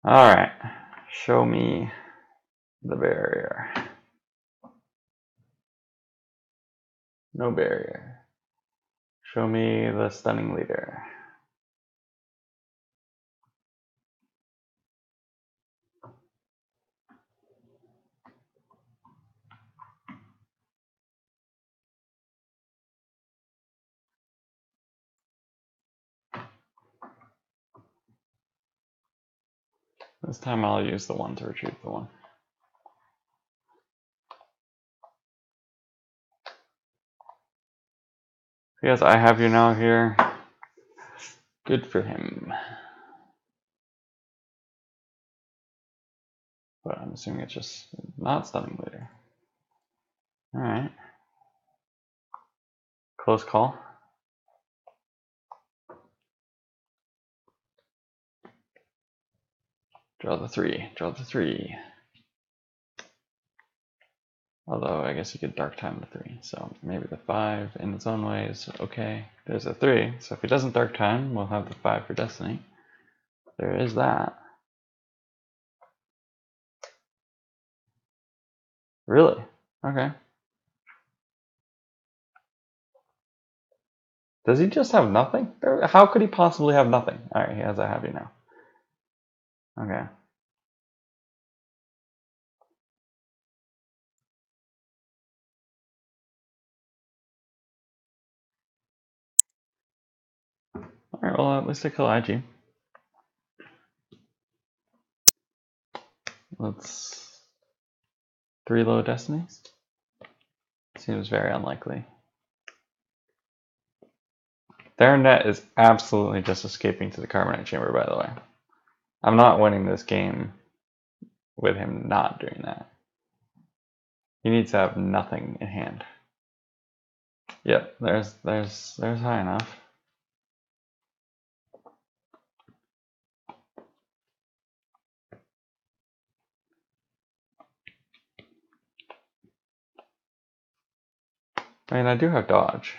All right, show me the barrier. No barrier. Show me the stunning leader. This time I'll use the 1 to retrieve the 1. Yes, I have you now here. Good for him. But I'm assuming it's just not stunning leader. Alright. Close call. Draw the 3. Draw the 3. Although I guess you could dark time the 3. So maybe the 5 in its own way is okay. There's a 3. So if he doesn't dark time, we'll have the 5 for destiny. There is that. Really? Okay. Does he just have nothing? How could he possibly have nothing? Alright, he has a heavy now. Okay. Alright, well at least I kill IG. Let's 3 low destinies. Seems very unlikely. Theranet is absolutely just escaping to the carbonite chamber, by the way. I'm not winning this game with him not doing that. He needs to have nothing in hand. Yep, there's high enough. I mean, I do have dodge.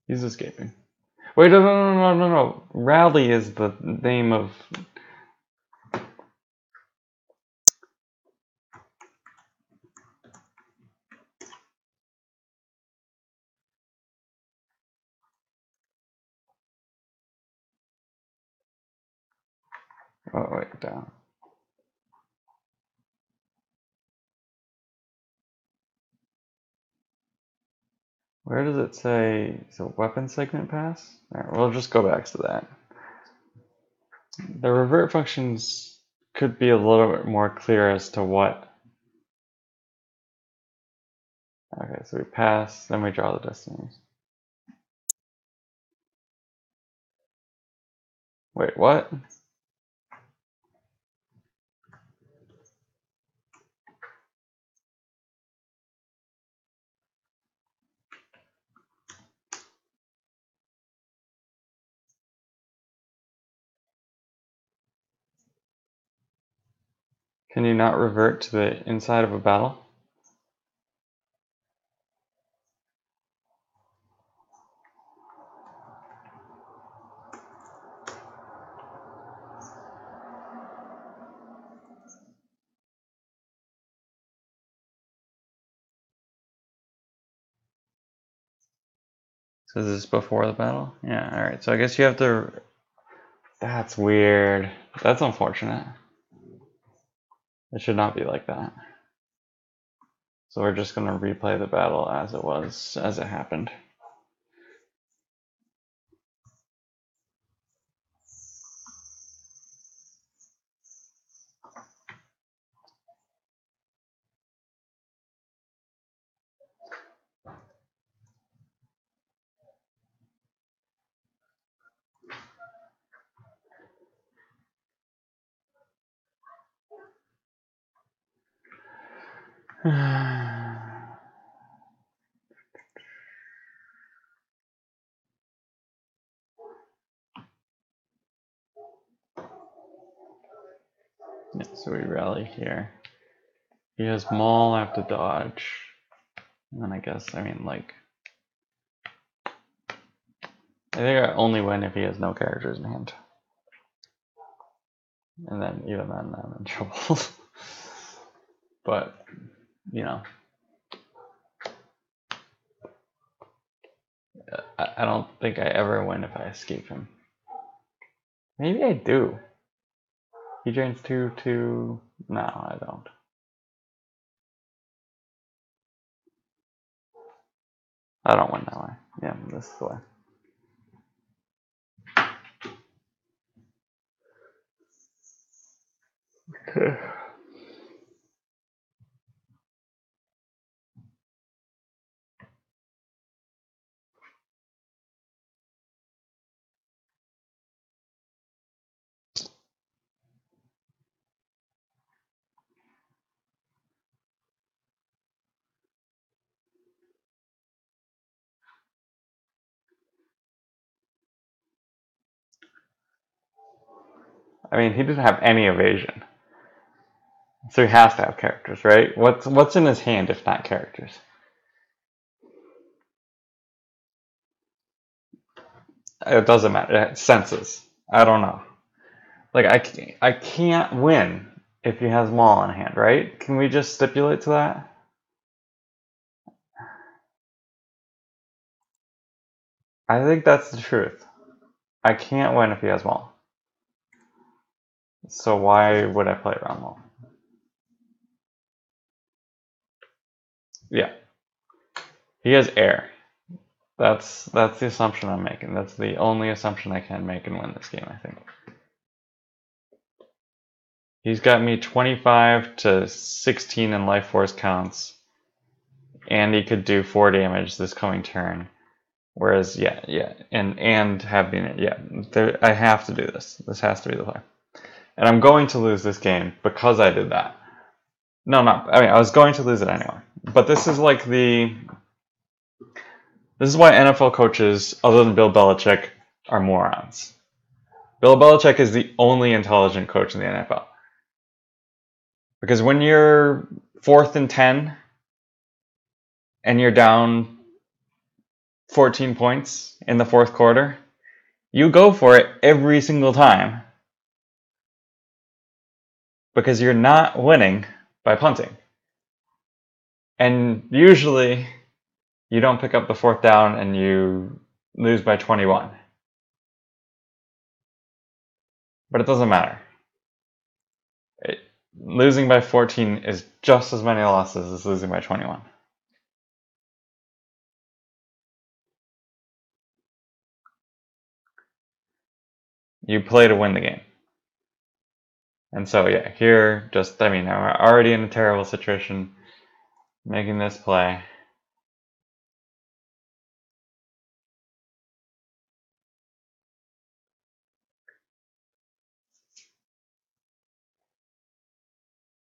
He's escaping. Wait, no. Rally is the name of... Oh, wait, down. Where does it say, so weapon segment pass? Alright, we'll just go back to that. The revert functions could be a little bit more clear as to what. Okay, so we pass, then we draw the destinies. Wait, what? Can you not revert to the inside of a battle? So is this before the battle? Yeah, alright, so I guess you have to... That's weird. That's unfortunate. It should not be like that. So we're just going to replay the battle as it was, as it happened. Yeah, so we rally here. He has maul, I have to dodge. And then I guess, I mean, like... I think I only win if he has no characters in hand. And then even then I'm in trouble. But, you know. I don't think I ever win if I escape him. Maybe I do. He drains 2. No, I don't. I don't win that way. Yeah, this is the way. I mean, he didn't have any evasion. So he has to have characters, right? What's in his hand if not characters? It doesn't matter. Senses. I don't know. Like, I can't win if he has Maul in hand, right? Can we just stipulate to that? I think that's the truth. I can't win if he has Maul. So why would I play around Maul? Yeah. He has air. That's the assumption I'm making. That's the only assumption I can make and win this game, I think. He's got me 25 to 16 in life force counts, and he could do 4 damage this coming turn. Whereas, and having it, I have to do this. This has to be the play. And I'm going to lose this game because I did that. No, I was going to lose it anyway. But this is like this is why NFL coaches, other than Bill Belichick, are morons. Bill Belichick is the only intelligent coach in the NFL. Because when you're 4th and 10 and you're down 14 points in the 4th quarter, you go for it every single time because you're not winning by punting. And usually you don't pick up the 4th down and you lose by 21. But it doesn't matter. Losing by 14 is just as many losses as losing by 21. You play to win the game. And so, yeah, here, I'm already in a terrible situation, making this play.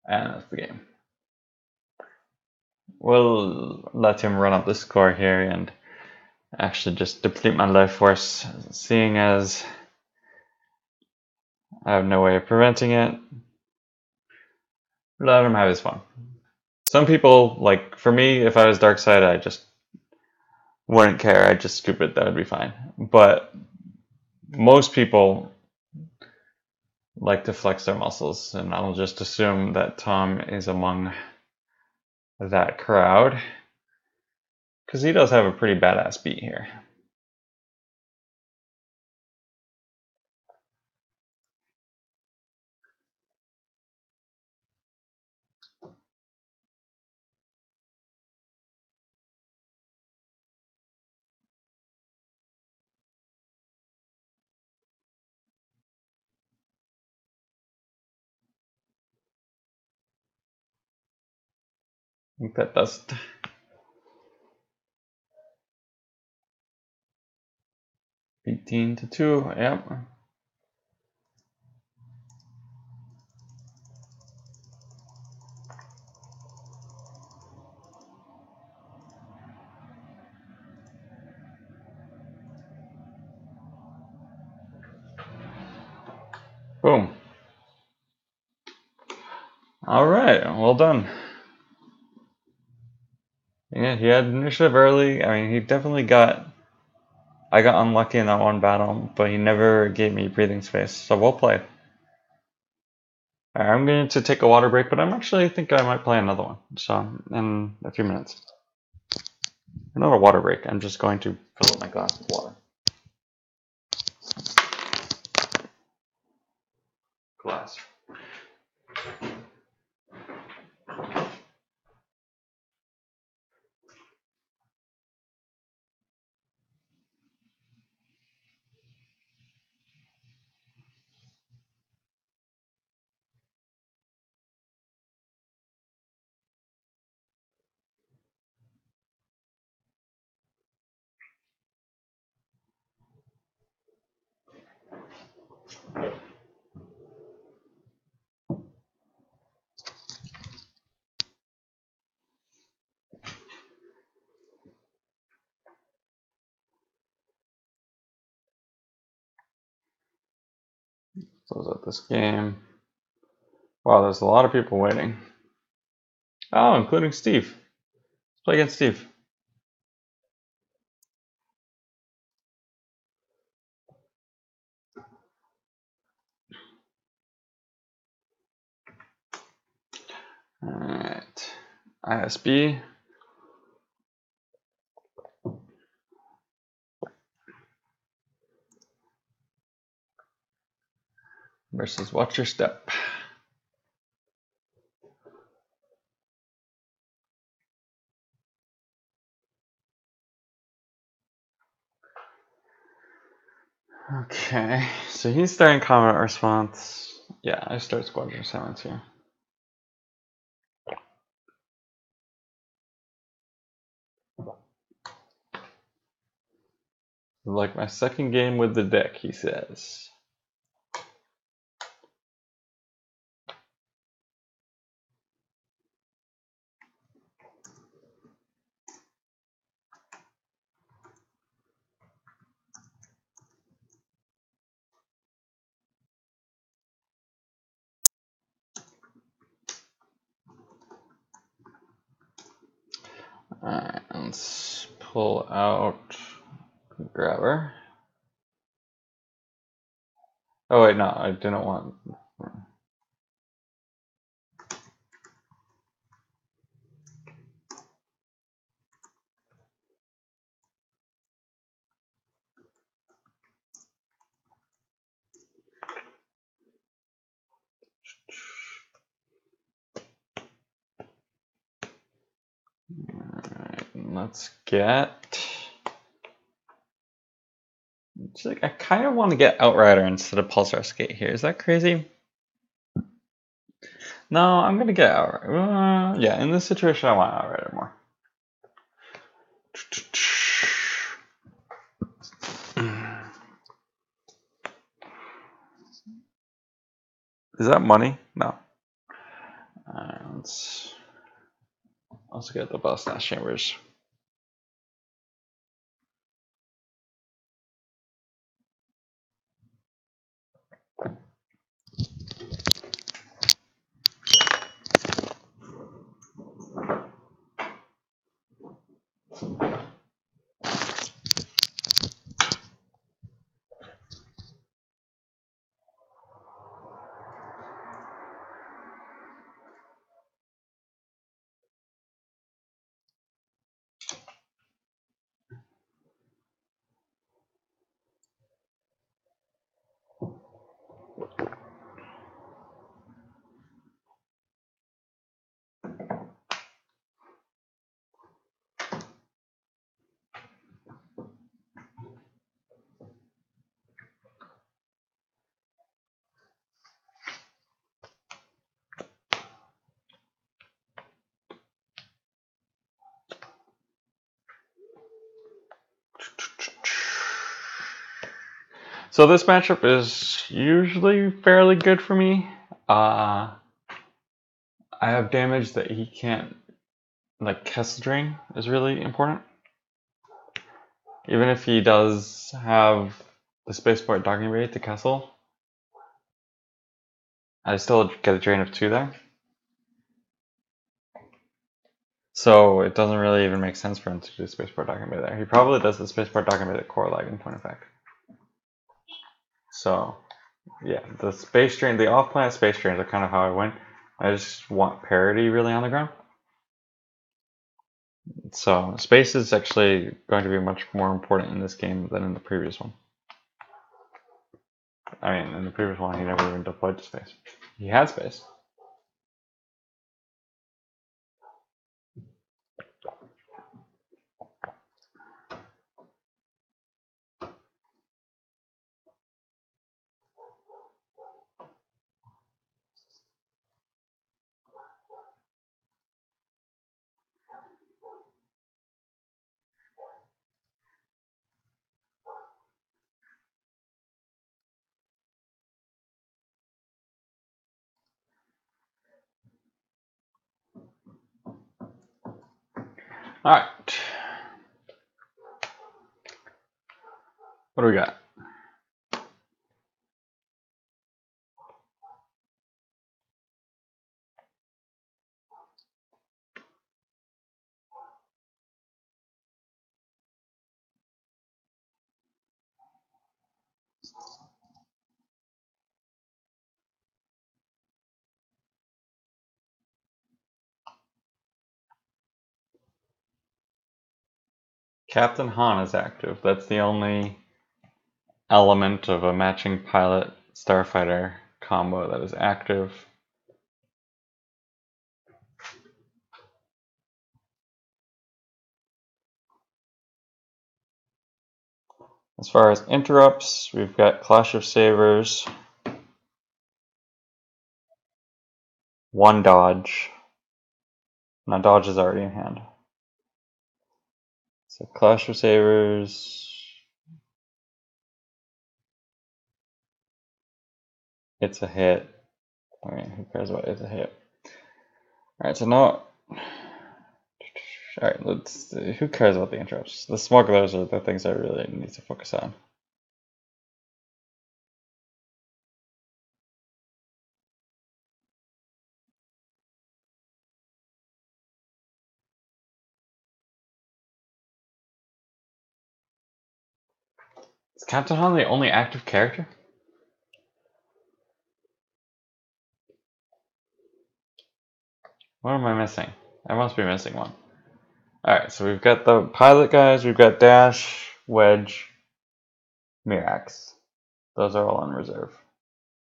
And that's the game. We'll let him run up the score here and actually just deplete my life force, seeing as I have no way of preventing it. Let him have his fun. Some people, like, for me, if I was Darkseid, I just wouldn't care. I'd just scoop it. That would be fine. But most people like to flex their muscles, and I'll just assume that Tom is among that crowd, because he does have a pretty badass beat here. I think that does it. $18 to 2, yep. Boom. All right, well done. Yeah, he had initiative early. I mean, he definitely got I got unlucky in that one battle, but he never gave me breathing space, so well played. Alright, I'm going to take a water break, but I'm actually think I might play another one, so in a few minutes. Not a water break, I'm just going to fill up my glass with water. Glass. Close out this game. Wow, there's a lot of people waiting. Oh, including Steve. Let's play against Steve. Alright. ISB. Versus Watch Your Step. Okay, so he's starting combat response. Yeah, I start squadron assignments here. Like my second game with the deck, he says. Alright, let's pull out grabber. Oh wait, no, I didn't want. Alright, let's get. It's like I kind of want to get Outrider instead of Pulsar Skate here. Is that crazy? No, I'm gonna get Outrider. Yeah, in this situation, I want Outrider more. Is that money? No. Alright, let's also get the Bell Slash Chambers. So this matchup is usually fairly good for me. I have damage that he can't, like Kessel Drain is really important. Even if he does have the Spaceport Docking Bay to Kessel, I still get a drain of 2 there. So it doesn't really even make sense for him to do spacebar docking bay there. He probably does the spacebar docking bay at core lag in point of fact. So yeah, the space train, the off-planet space trains are kind of how I went. I just want parity really on the ground. So space is actually going to be much more important in this game than in the previous one. I mean, in the previous one, he never even deployed to space. He had space. All right. What do we got? Captain Han is active. That's the only element of a matching pilot starfighter combo that is active. As far as interrupts, we've got Clash of Sabers, 1 dodge. Now dodge is already in hand. So Clash of Sabers, it's a hit. I mean, who cares about it's a hit? Alright, so now, alright, let's, who cares about the interrupts? The smugglers are the things I really need to focus on. Is Captain Han the only active character? What am I missing? I must be missing one. Alright, so we've got the pilot guys, we've got Dash, Wedge, Mirax. Those are all on reserve.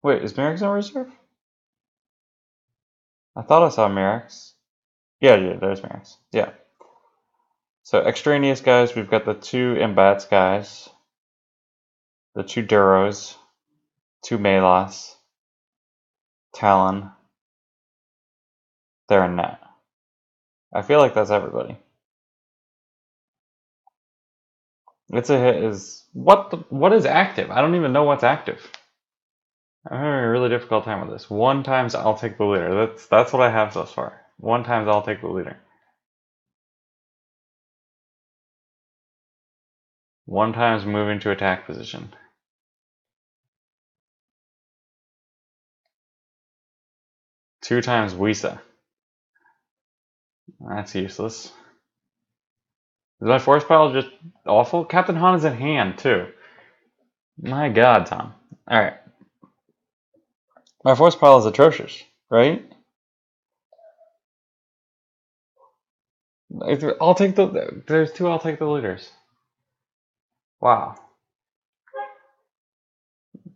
Wait, is Mirax on reserve? I thought I saw Mirax. Yeah, there's Mirax. Yeah. So extraneous guys, we've got the 2 Embats guys, the 2 Duros, 2 Melas, Talon, they're a net. I feel like that's everybody. It's a hit is what is active? I don't even know what's active. I'm having a really difficult time with this. 1 times I'll take the leader. That's what I have so far. 1 times I'll take the leader. 1 times moving to attack position. Two times Wisa. That's useless. Is my force pile just awful? Captain Han is in hand too. My god, Tom. Alright. My force pile is atrocious, right? I'll take the. There's 2 I'll take the leaders. Wow.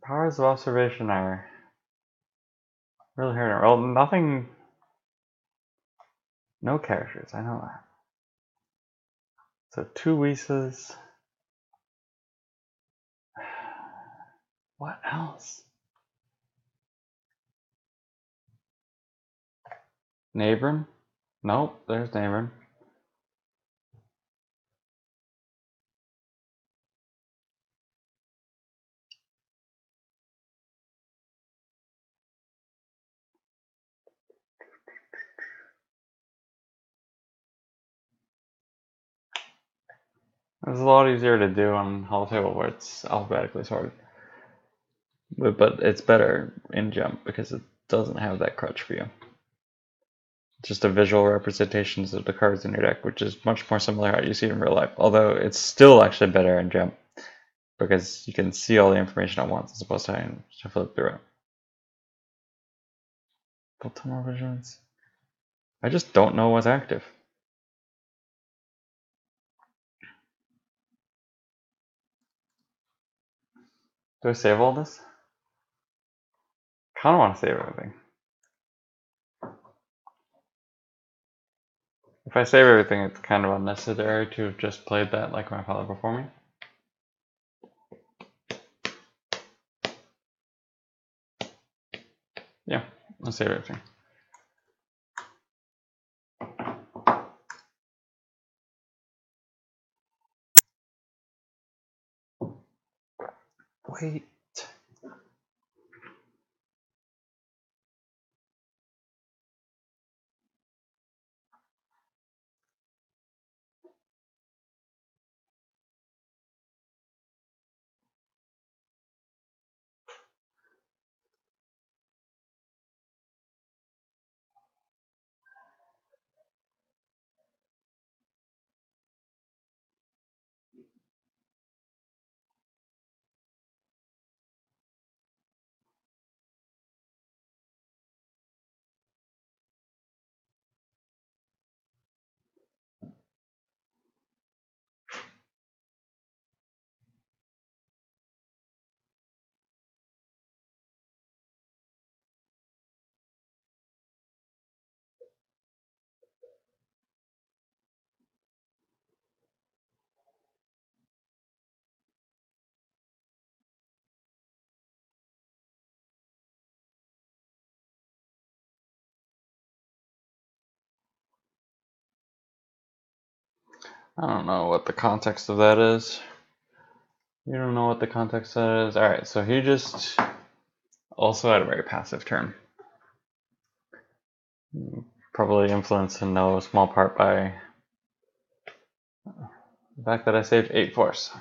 Powers of observation are really hurting. Well, nothing. No characters, I know that. So 2 Wisas. What else? Nabron? Nope, there's Nabron. It's a lot easier to do on Hall Table where it's alphabetically sorted. But it's better in Jump because it doesn't have that crutch for you. just a visual representations of the cards in your deck, which is much more similar to how you see it in real life. Although it's still actually better in Gem because you can see all the information at once as opposed to having to flip through it. Full-time more vigilance. I just don't know what's active. Do I save all this? Kind of want to save everything. If I save everything, it's kind of unnecessary to have just played that like my father before me. Yeah, I'll save everything. Wait. I don't know what the context of that is. You don't know what the context of that is? Alright, so he just also had a very passive turn. Probably influenced in no small part by the fact that I saved 8 force.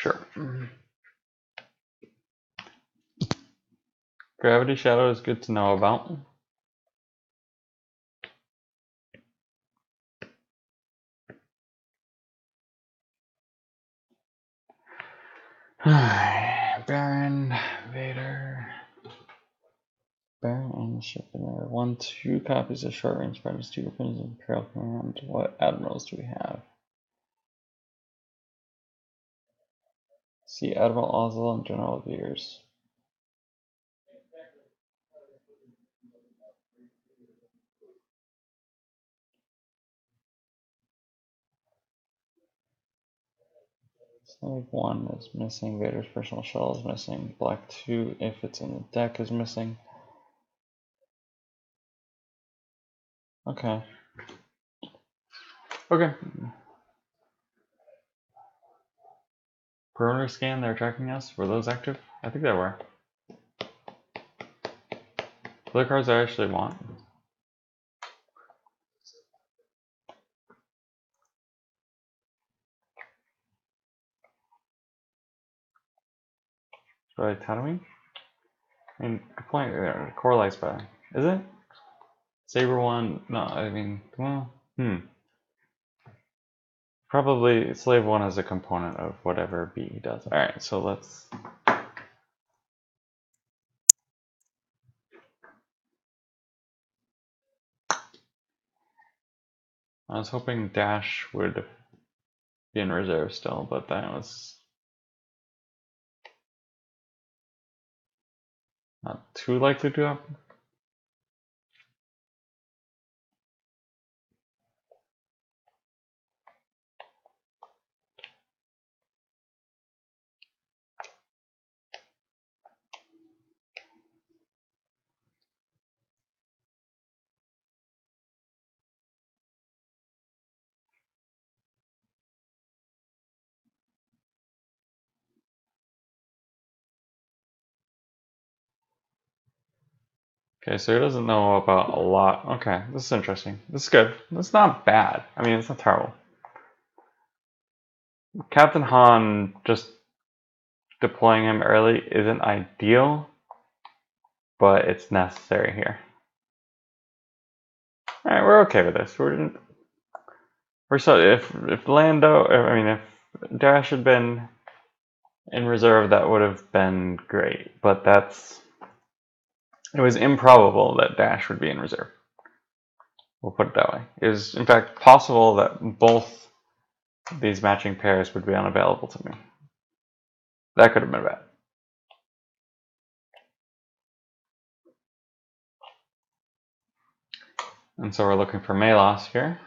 Sure. Gravity Shadow is good to know about. Baron, Vader. Baron and ship in there. 1, 2 copies of short range fighters, 2 weapons of Imperial Command. What admirals do we have? See Admiral Ozzel and General Veers. Slave 1 is missing. Vader's personal shell is missing. Black 2, if it's in the deck, is missing. Okay. Okay. Perimeter scan, they're tracking us. Were those active? I think they were. The cards I actually want. Should I Tatooine? I mean, good point. Core Light's better. Is it? Saber 1, no, I mean, well, Probably Slave 1 is a component of whatever B does. Alright, so let's... I was hoping Dash would be in reserve still, but that was not too likely to happen. Okay, so he doesn't know about a lot. Okay, this is interesting. This is good. It's not bad. I mean, it's not terrible. Captain Han just deploying him early isn't ideal, but it's necessary here. All right, we're okay with this. We're so if Lando, I mean, if Dash had been in reserve, that would have been great. But it was improbable that Dash would be in reserve. We'll put it that way. It is, in fact, possible that both these matching pairs would be unavailable to me. That could have been bad. And so we're looking for Melos here.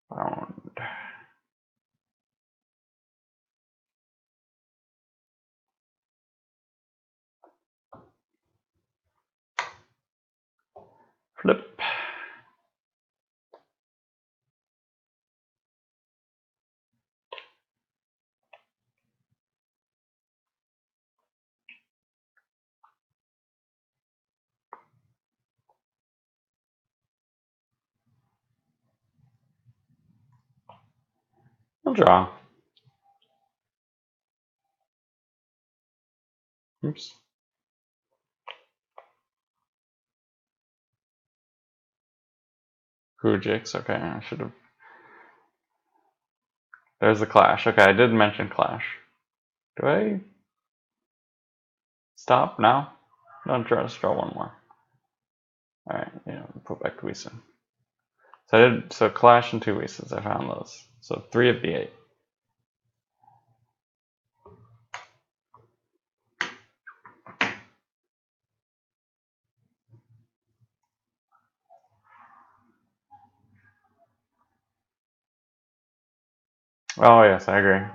Bound. Flip. We'll draw. Oops. Hujix. Okay, I should have. There's the clash. Okay, I did mention clash. Do I stop now? No, just draw one more. All right, yeah, put back Weeson. So clash and 2 Weasons. I found those. So 3 of the 8. Oh yes, I agree.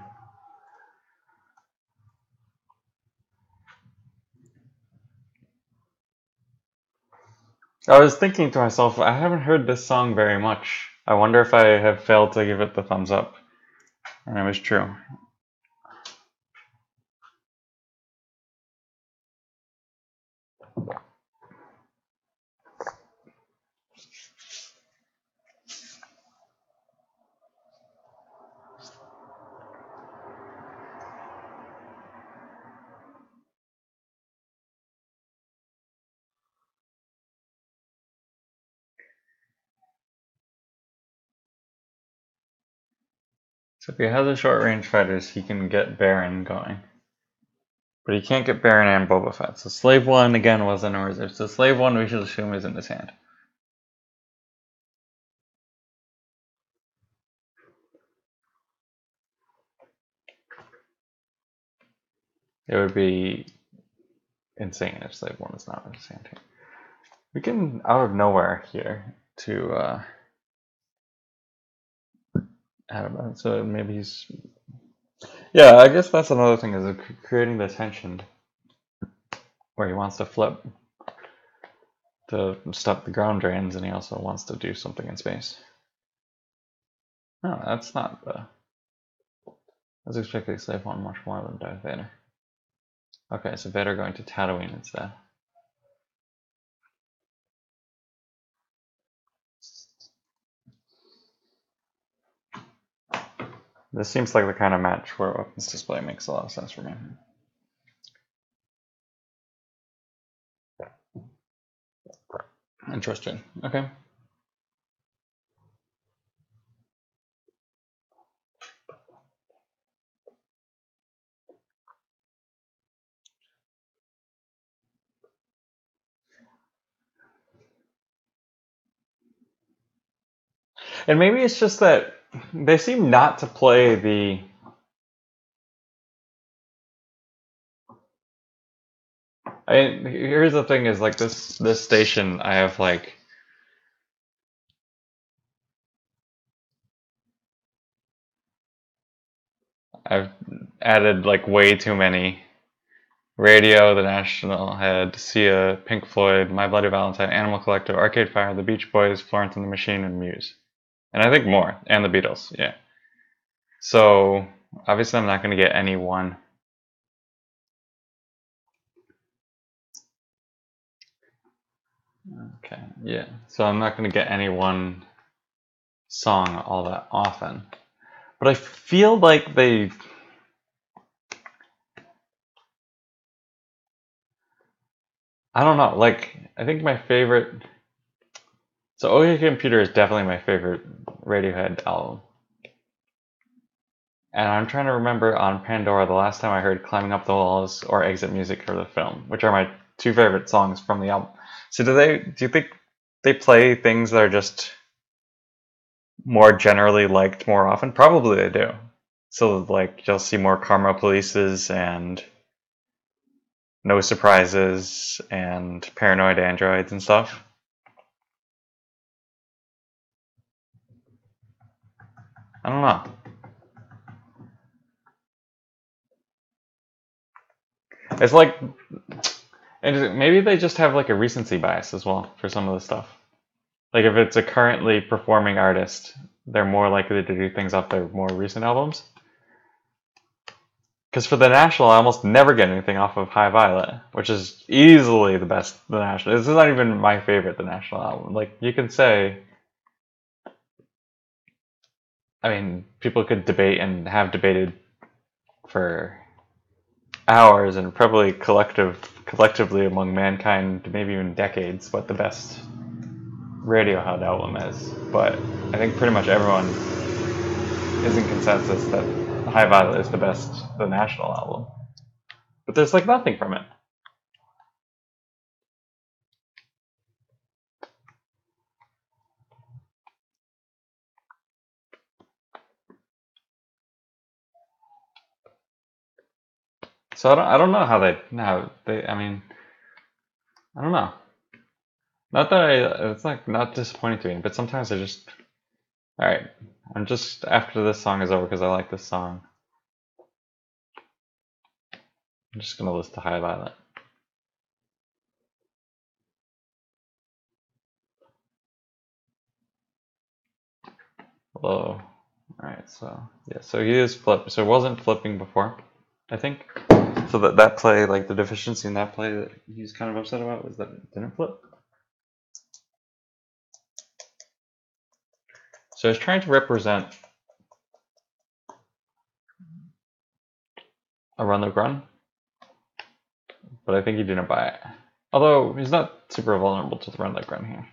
I was thinking to myself, I haven't heard this song very much. I wonder if I have failed to give it the thumbs up. And it was true. So if he has a short range fighters, he can get Baron going. But he can't get Baron and Boba Fett. So Slave 1 again was in a reserve. So Slave 1 we should assume is in his hand. It would be insane if Slave 1 is not in his hand here. We can, out of nowhere here, to so maybe he's... Yeah, I guess that's another thing, is creating the tension where he wants to flip to stop the ground drains, and he also wants to do something in space. No, that's not the... I was expecting Slave 1 much more than Darth Vader. Okay, so Vader going to Tatooine instead. This seems like the kind of match where weapons display makes a lot of sense for me. Interesting. Okay. And maybe it's just that they seem not to play the... here's the thing, is like this station, I have like... I've added like way too many. Radio, The National Head, Sia, Pink Floyd, My Bloody Valentine, Animal Collective, Arcade Fire, The Beach Boys, Florence and the Machine, and Muse. And I think more. And the Beatles, yeah. So, obviously I'm not going to get any one. Okay, yeah. So I'm not going to get any one song all that often. But I feel like they... I don't know, like, I think my favorite... So OK Computer is definitely my favorite Radiohead album. And I'm trying to remember on Pandora the last time I heard Climbing Up the Walls or Exit Music for the Film, which are my two favorite songs from the album. So do you think they play things that are just more generally liked more often? Probably they do. So like you'll see more Karma Polices and No Surprises and Paranoid Androids and stuff. I don't know. It's like, and maybe they just have like a recency bias as well for some of the stuff. Like if it's a currently performing artist, they're more likely to do things off their more recent albums. Because for the National, I almost never get anything off of High Violet, which is easily the best The National. This is not even my favorite The National album. Like you could say, I mean, people could debate and have debated for hours and probably collectively among mankind, maybe even decades, what the best Radiohead album is. But I think pretty much everyone is in consensus that High Violet is the best The National album. But there's like nothing from it. So I don't know how they I mean I don't know. Not that it's like not disappointing to me, but sometimes I just all right. I'm just after this song is over because I like this song. I'm just gonna list to High Violet. Hello. Alright, so yeah, so he is flip. So it wasn't flipping before, I think. So that play, like the deficiency in that play that he's kind of upset about was that it didn't flip. So he's trying to represent a run the run, but I think he didn't buy it. Although he's not super vulnerable to the run like run here.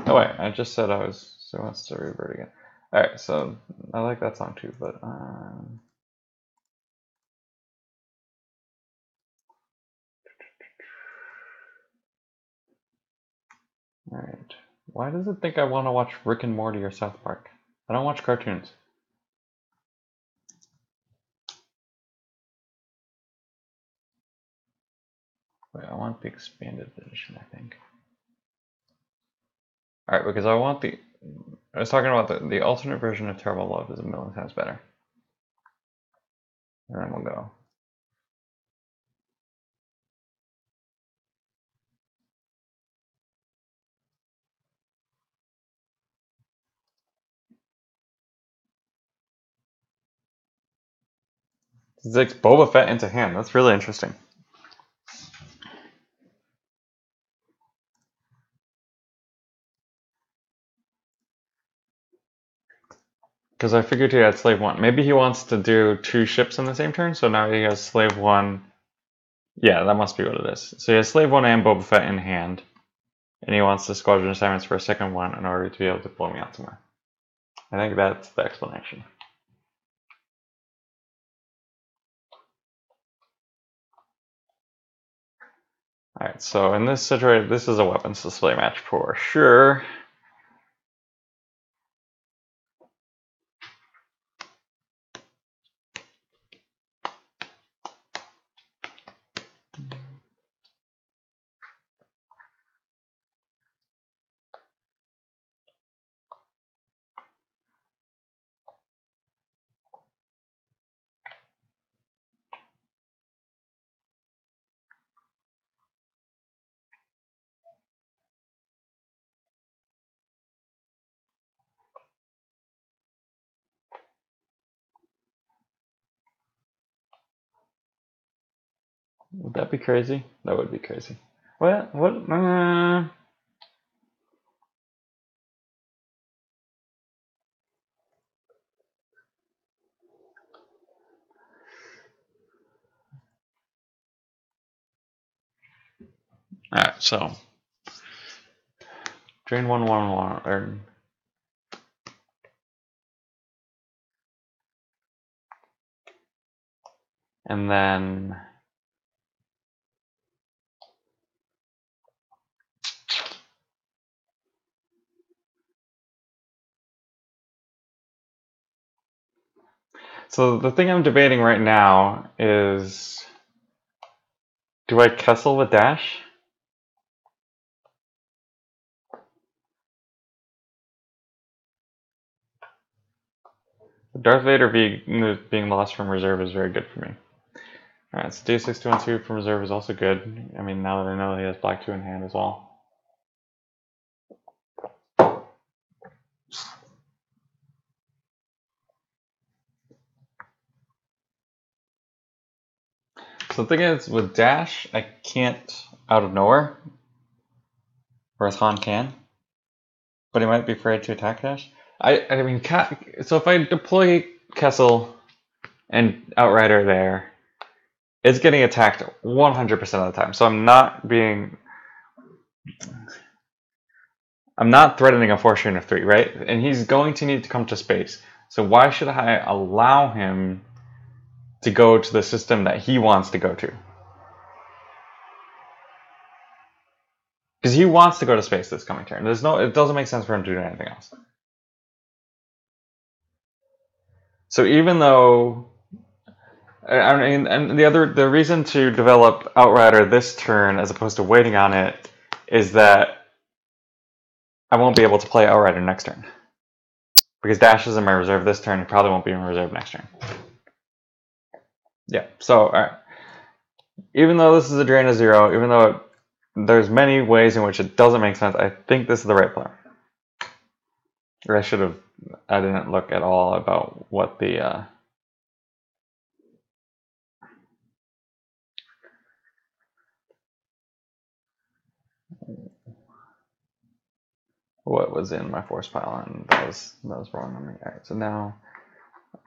Oh wait, I just said I was so wants to revert again. Alright, so I like that song too, but alright. Why does it think I want to watch Rick and Morty or South Park? I don't watch cartoons. Wait, I want the expanded edition, I think. Alright, because I was talking about the alternate version of Terrible Love is a million times better. And then we'll go. It's like Boba Fett into hand. That's really interesting. Because I figured he had Slave 1. Maybe he wants to do two ships in the same turn, so now he has Slave 1. Yeah, that must be what it is. So he has Slave 1 and Boba Fett in hand. And he wants the Squadron assignments for a second one in order to be able to blow me out somewhere. I think that's the explanation. Alright, so in this situation, this is a weapons display match for sure. Would that be crazy? That would be crazy. What? Alright, so drain 1, or and then so the thing I'm debating right now is, do I Kessel with dash? Darth Vader being lost from reserve is very good for me. Alright, so D6 2 and 2 from reserve is also good. I mean, now that I know he has black 2 in hand as well. So the thing is, with dash, I can't out of nowhere, whereas Han can. But he might be afraid to attack dash. I mean, so if I deploy Kessel and Outrider there, it's getting attacked 100% of the time. So I'm not threatening a fortune of 3, right? And he's going to need to come to space. So why should I allow him to go to the system that he wants to go to? Because he wants to go to space this coming turn. It doesn't make sense for him to do anything else. So even though, I mean, and the reason to develop Outrider this turn as opposed to waiting on it is that I won't be able to play Outrider next turn. Because Dash is in my reserve this turn, he probably won't be in reserve next turn. Yeah, so, alright. Even though this is a drain of 0, even though there's many ways in which it doesn't make sense, I think this is the right play. Or I didn't look at all about what the, what was in my force pile, and that was wrong on me. Alright, so now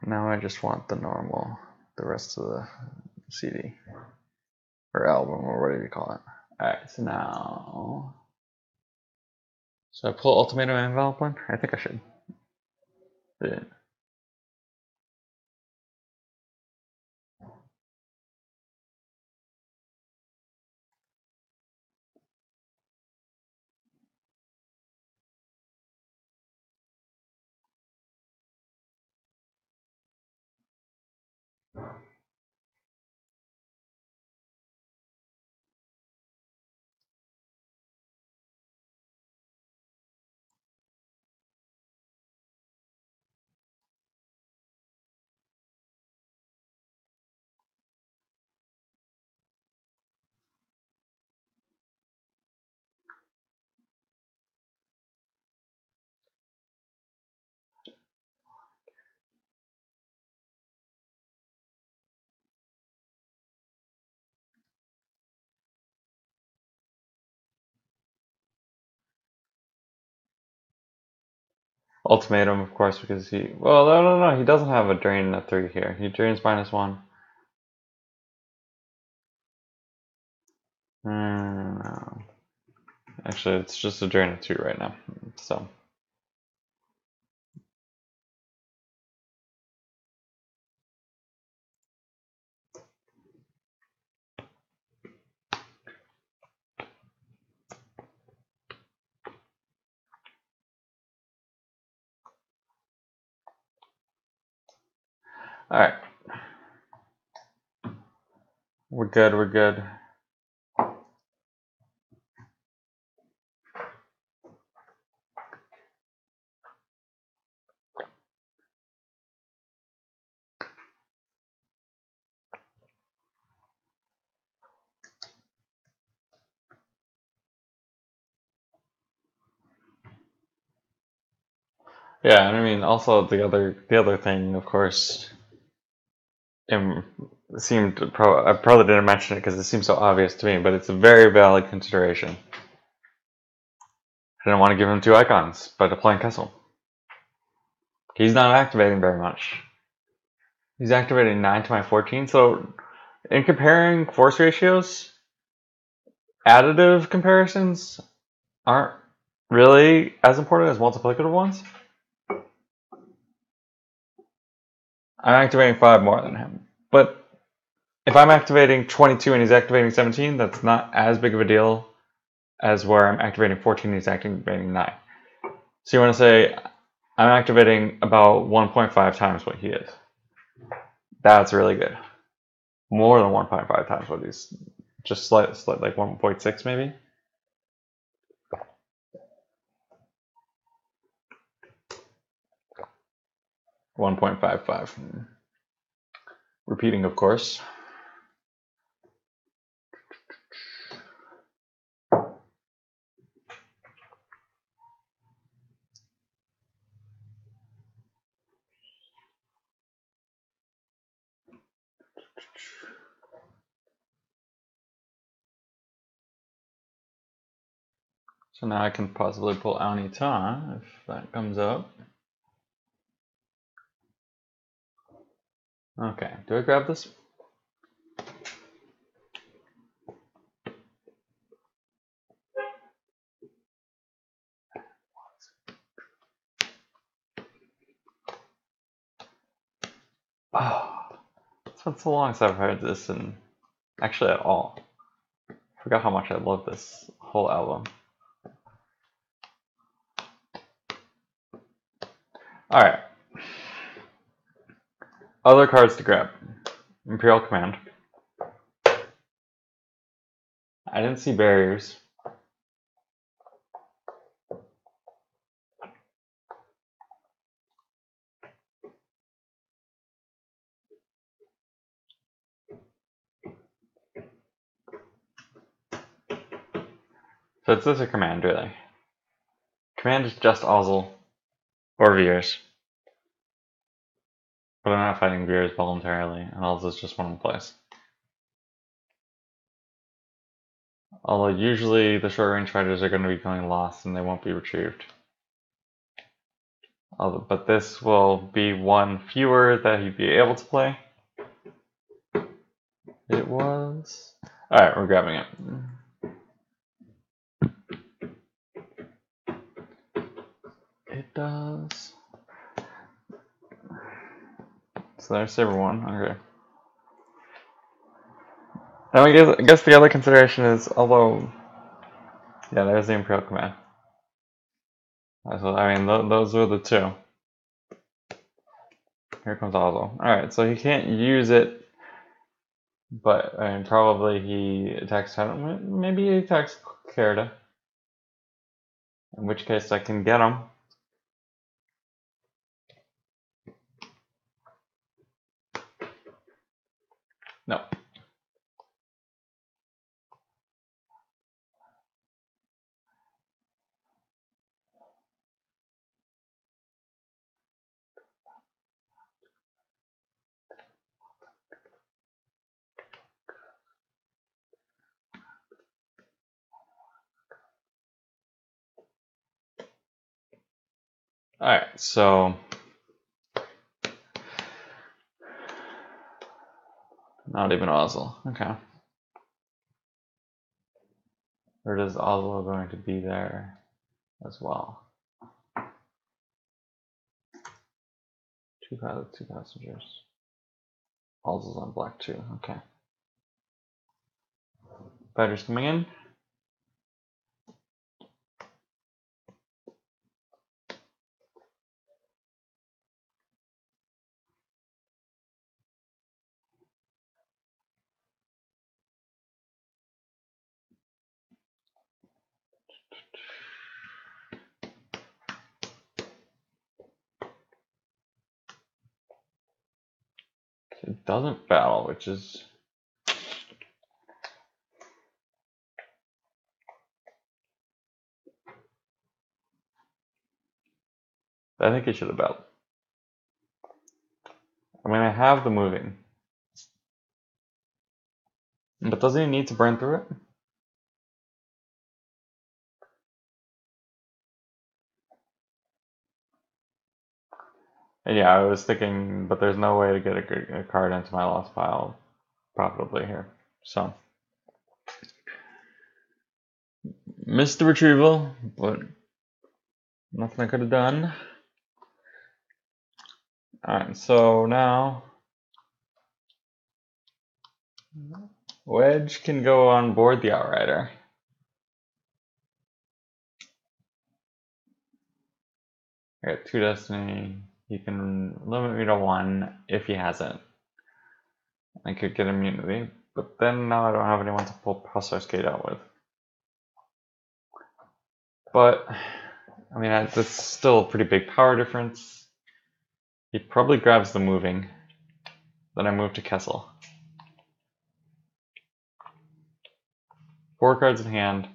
I just want the rest of the CD. Or album, or whatever you call it. Alright, so now, so I pull Ultimatum and Envelope one? I think I should. Yeah. Ultimatum, of course, because well, no, he doesn't have a drain at 3 here. He drains -1. No. Actually, it's just a drain of 2 right now, so. Alright. We're good. Yeah, and I mean, also the other thing, of course, it seemed I probably didn't mention it because it seems so obvious to me, but it's a very valid consideration. I didn't want to give him 2 icons, but applying Kessel. He's not activating very much. He's activating 9 to my 14, so in comparing force ratios, additive comparisons aren't really as important as multiplicative ones. I'm activating 5 more than him, but if I'm activating 22 and he's activating 17, that's not as big of a deal as where I'm activating 14 and he's activating 9. So you want to say I'm activating about 1.5 times what he is. That's really good. More than 1.5 times what he's, just slight like 1.6 maybe. $1.55. Repeating, of course. So now I can possibly pull Anita if that comes up. Okay, do I grab this? Oh, it's been so long since I've heard this, and actually at all. I forgot how much I love this whole album. Alright. Other cards to grab. Imperial Command. I didn't see barriers. So it's this a command, really. Command is just Ozzel or Veers. But I'm not fighting Veers voluntarily, and Ozzel is just one in place. Although usually the short range fighters are going to be going lost and they won't be retrieved. But this will be one fewer that he'd be able to play. It was. Alright, we're grabbing it. It does. So there's Saber 1. Okay. Now I guess the other consideration is, although, yeah, there's the Imperial Command. So, I mean, those are the 2. Here comes Ozzel. Alright, so he can't use it, but I mean, probably he attacks Titan. Maybe he attacks Kerda. In which case I can get him. No. Alright, so not even Ozzel. Okay. Or is Ozzel going to be there as well? 2 passengers. Ozzel's on black too. Okay. Fighters coming in. It doesn't battle, which is I think it should have battled. I mean, I have the moving. But doesn't he need to burn through it? Yeah, I was thinking, but there's no way to get a card into my lost pile profitably here. So, missed the retrieval, but nothing I could have done. Alright, so now Wedge can go on board the Outrider. I got 2 Destiny. He can limit me to 1 if he hasn't. I could get immunity, but then now I don't have anyone to pull Pulsar Skate out with. But, I mean, that's still a pretty big power difference. He probably grabs the moving. Then I move to Kessel. 4 cards in hand.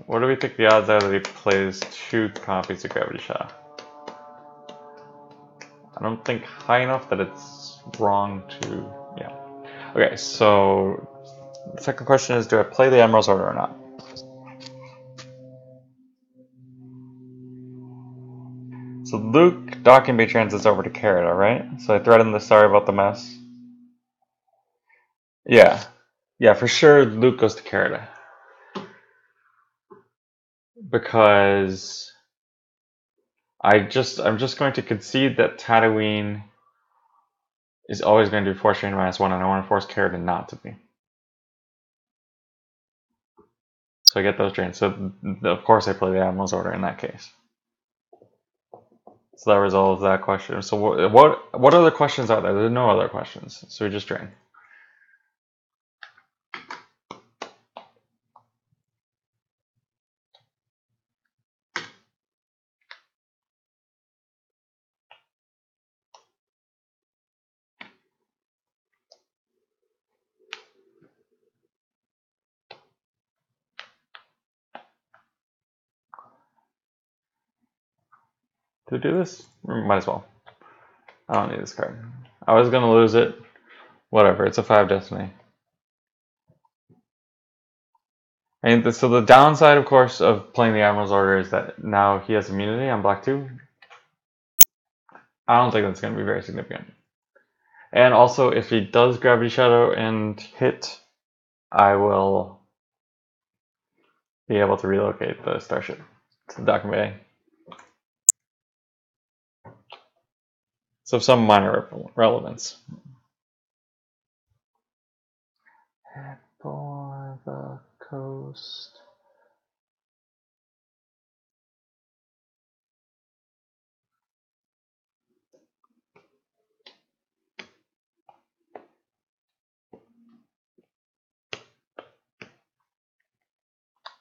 What do we think the odds are that he plays 2 copies of Gravity Shot? I don't think high enough that it's wrong to, yeah. Okay, so the second question is, do I play the Emerald's Order or not? So Luke Docking Bay transits over to Carita, right? So I threaten the sorry about the mess. Yeah. Yeah, for sure Luke goes to Carita. Because I'm just going to concede that Tatooine is always going to be Force Chain -1, and I want to force Carita not to be. So I get those drains. So of course I play the Admiral's Order in that case. So that resolves that question. So what other questions are there? There's no other questions. So we just drain. To do this? Might as well. I don't need this card. I was going to lose it. Whatever, it's a 5 Destiny. And so the downside, of course, of playing the Admiral's Order is that now he has immunity on black 2. I don't think that's going to be very significant. And also, if he does Gravity Shadow and hit, I will be able to relocate the starship to Docking Bay. So some minor relevance. Head for the coast.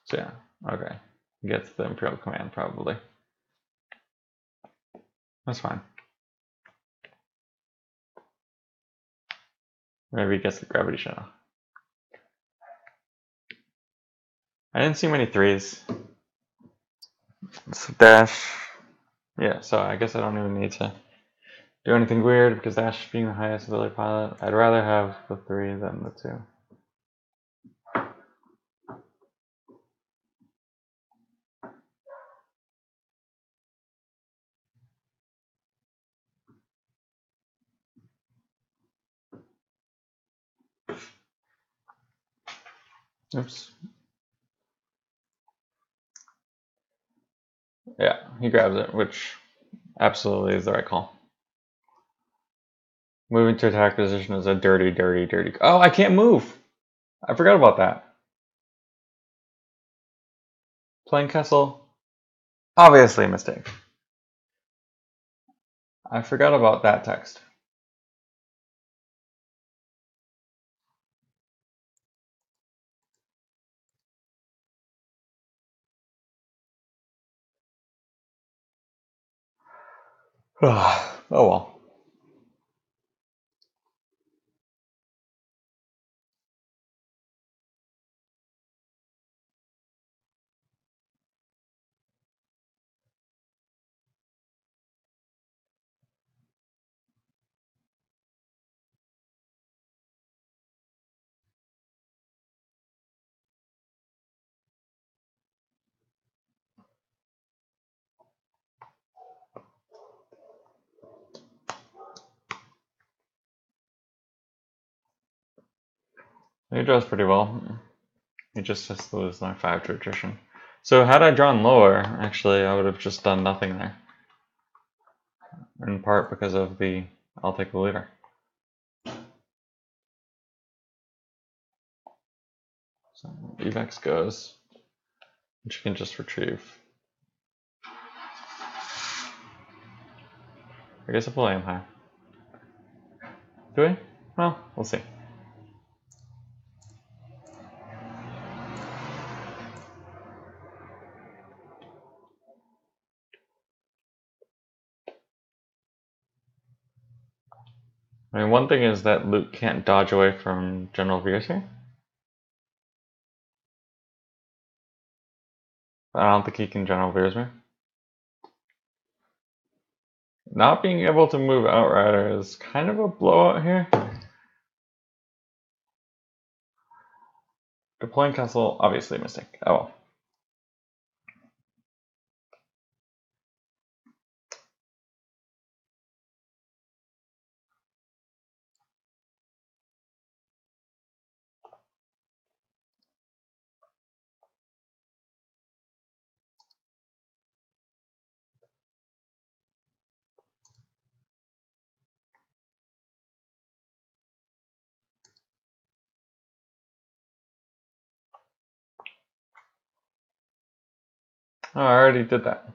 So yeah, okay. Gets the Imperial Command probably. That's fine. Maybe he gets the Gravity Shadow. I didn't see many 3s. So dash. Yeah, so I guess I don't even need to do anything weird because dash being the highest ability pilot. I'd rather have the 3 than the 2. Oops. Yeah, he grabs it, which absolutely is the right call. Moving to attack position is a dirty. Oh, I can't move! I forgot about that. Playing Kessel, obviously a mistake. I forgot about that text. Oh well. He draws pretty well. He just has to lose knight 5 to attrition. So had I drawn lower, actually, I would have just done nothing there. In part because of the I'll take the leader. So evex goes, which you can just retrieve. I guess I'll play him high. Do we? Well, we'll see. I mean, one thing is that Luke can't dodge away from General Veers here. I don't think he can General Veers me. Not being able to move Outrider is kind of a blowout here. Deploying castle, obviously a mistake. Oh well. Oh, I already did that.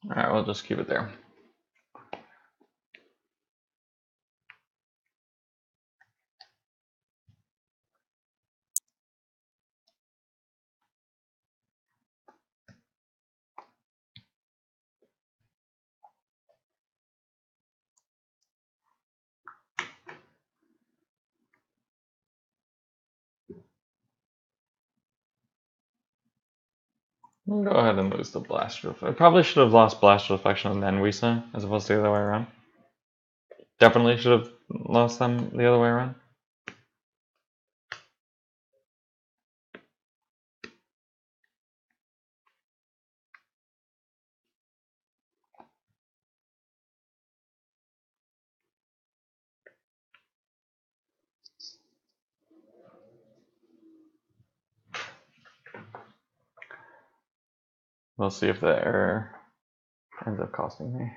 Alright, we'll just keep it there. We'll go ahead and lose the Blaster. I probably should have lost Blaster Deflection and then Wisa, as opposed to the other way around. Definitely should have lost them the other way around. We'll see if the error ends up costing me.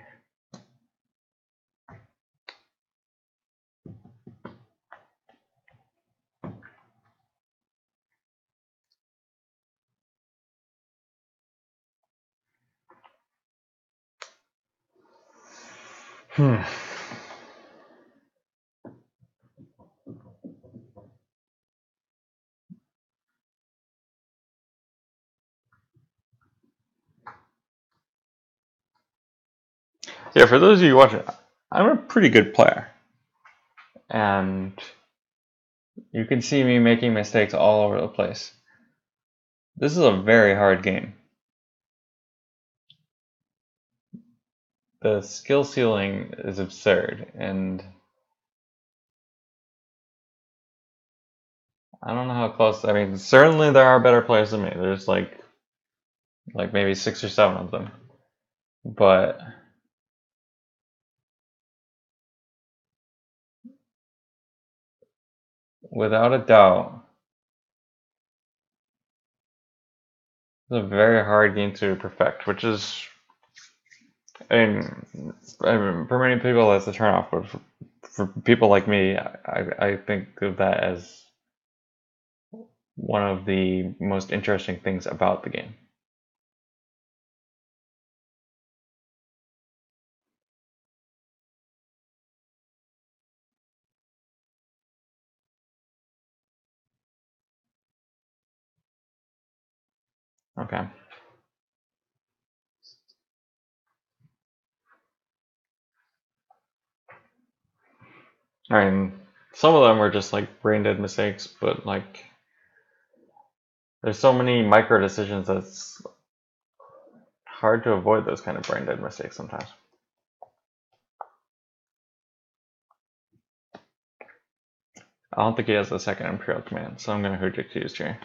Yeah, for those of you watching, I'm a pretty good player. And you can see me making mistakes all over the place. This is a very hard game. The skill ceiling is absurd, and I don't know how close. I mean, certainly there are better players than me. There's like maybe 6 or 7 of them, but without a doubt, it's a very hard game to perfect, which is, I mean for many people that's a turnoff, but for people like me, I think of that as one of the most interesting things about the game. Okay. I mean, some of them were just like brain dead mistakes, but like there's so many micro decisions that's hard to avoid those kind of brain dead mistakes sometimes. I don't think he has a second Imperial Command, so I'm going to Hoojik to use here.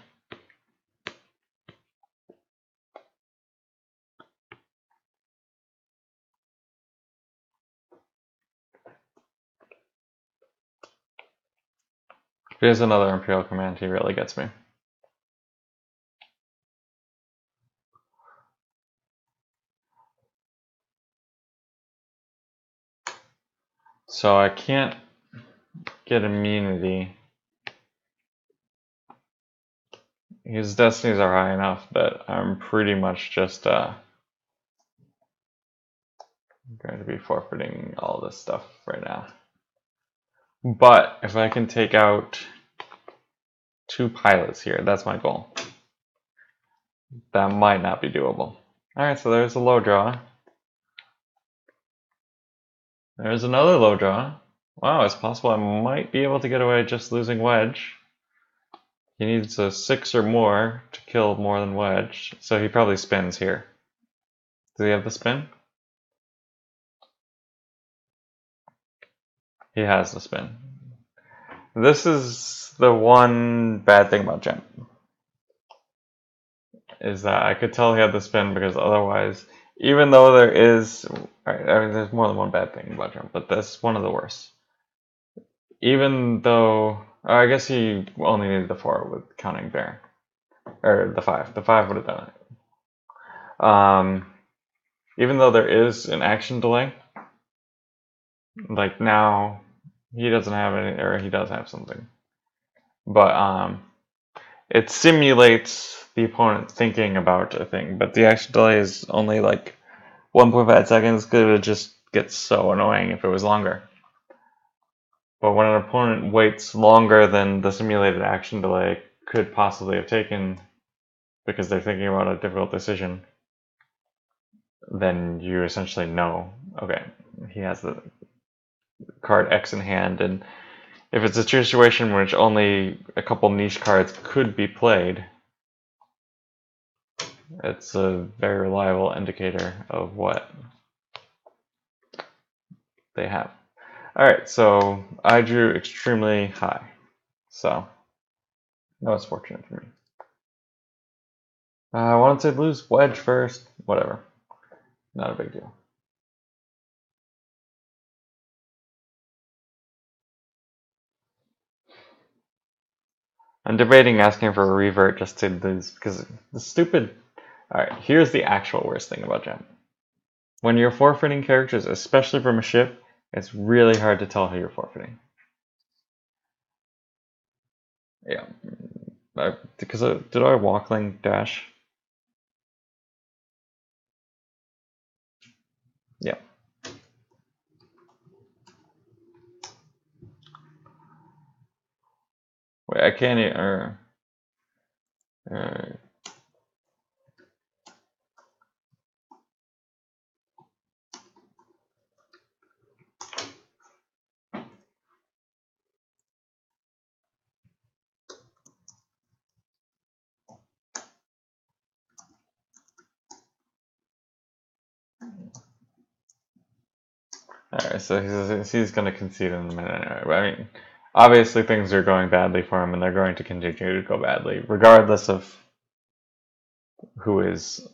If he has another Imperial Command, he really gets me. So I can't get immunity. His destinies are high enough that I'm pretty much just going to be forfeiting all this stuff right now. But if I can take out 2 pilots here, that's my goal. That might not be doable. Alright, so there's a low draw. There's another low draw. Wow, it's possible I might be able to get away just losing wedge. He needs a 6 or more to kill more than wedge, so he probably spins here. Does he have the spin? He has the spin. This is the one bad thing about Gem. Is that I could tell he had the spin because otherwise, even though there is, I mean, there's more than one bad thing about Gem, but that's one of the worst. Even though, I guess he only needed the 4 with counting Bear. Or the 5. The 5 would have done it. Even though there is an action delay, like now, he doesn't have any, or he does have something. But it simulates the opponent thinking about a thing, but the action delay is only like 1.5 seconds because it would just get so annoying if it was longer. But when an opponent waits longer than the simulated action delay could possibly have taken because they're thinking about a difficult decision, then you essentially know, okay, he has the card X in hand, and if it's a situation in which only a couple niche cards could be played, it's a very reliable indicator of what they have. Alright, so I drew extremely high, so that was fortunate for me. I wanted to lose wedge first, whatever, not a big deal. I'm debating asking for a revert just to lose, because the stupid... Alright, here's the actual worst thing about Gem. When you're forfeiting characters, especially from a ship, it's really hard to tell who you're forfeiting. Yeah. Because did I walkling dash? Yeah. Wait, I can't even... Alright, so he's going to concede in a minute anyway. But I mean, obviously things are going badly for him, and they're going to continue to go badly, regardless of who is...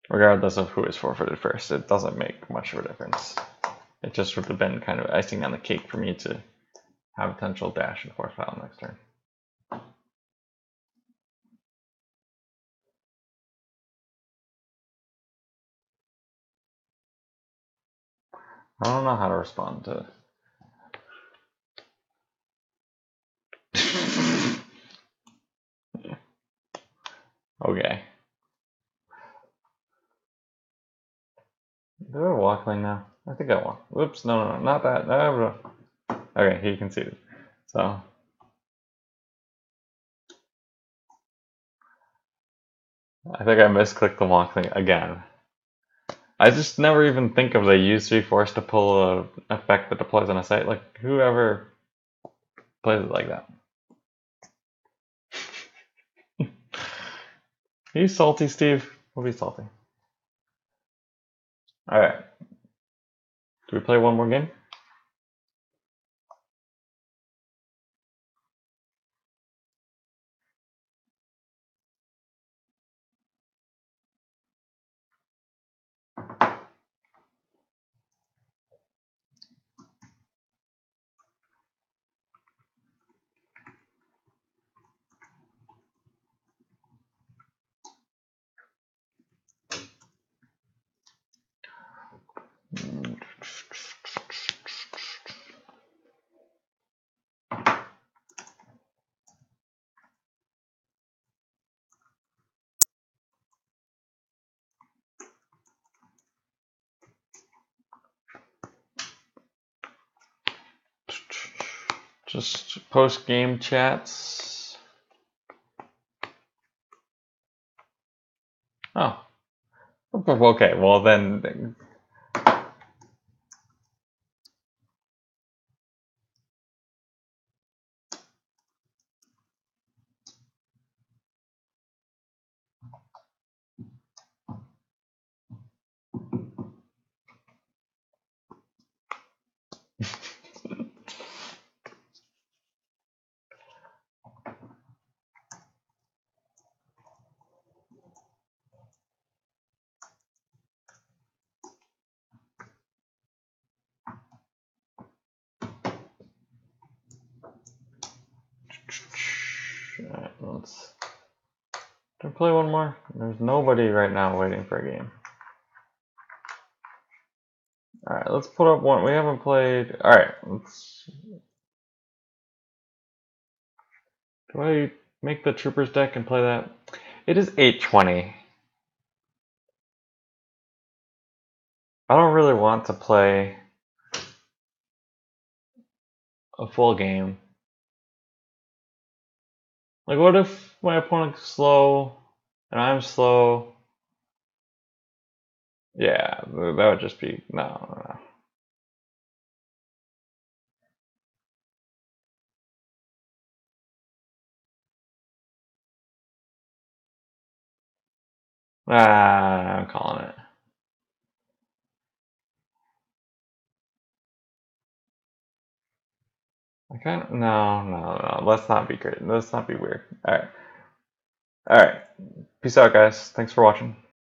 regardless of who is forfeited first. It doesn't make much of a difference. It just would have been kind of icing on the cake for me to have potential dash and force file next turn. I don't know how to respond to okay. Do I walk lane now? I think I walk. Whoops, no, not that. No. Okay, he conceded. So I think I misclicked the walk lane again. I just never even think of the use 3 force to pull an effect that deploys on a site. Like, whoever plays it like that? Are you salty, Steve? We'll be salty. All right. Do we play one more game? Just post-game chats. Oh. Okay, well then... Alright, let's play one more. There's nobody right now waiting for a game. Alright, let's put up one. We haven't played. Alright, let's. Do I make the Troopers deck and play that? It is 8:20. I don't really want to play a full game. Like, what if my opponent's slow and I'm slow? Yeah, that would just be no. I'm calling it. I kind of no. Let's not be great. Let's not be weird. All right. Peace out, guys. Thanks for watching.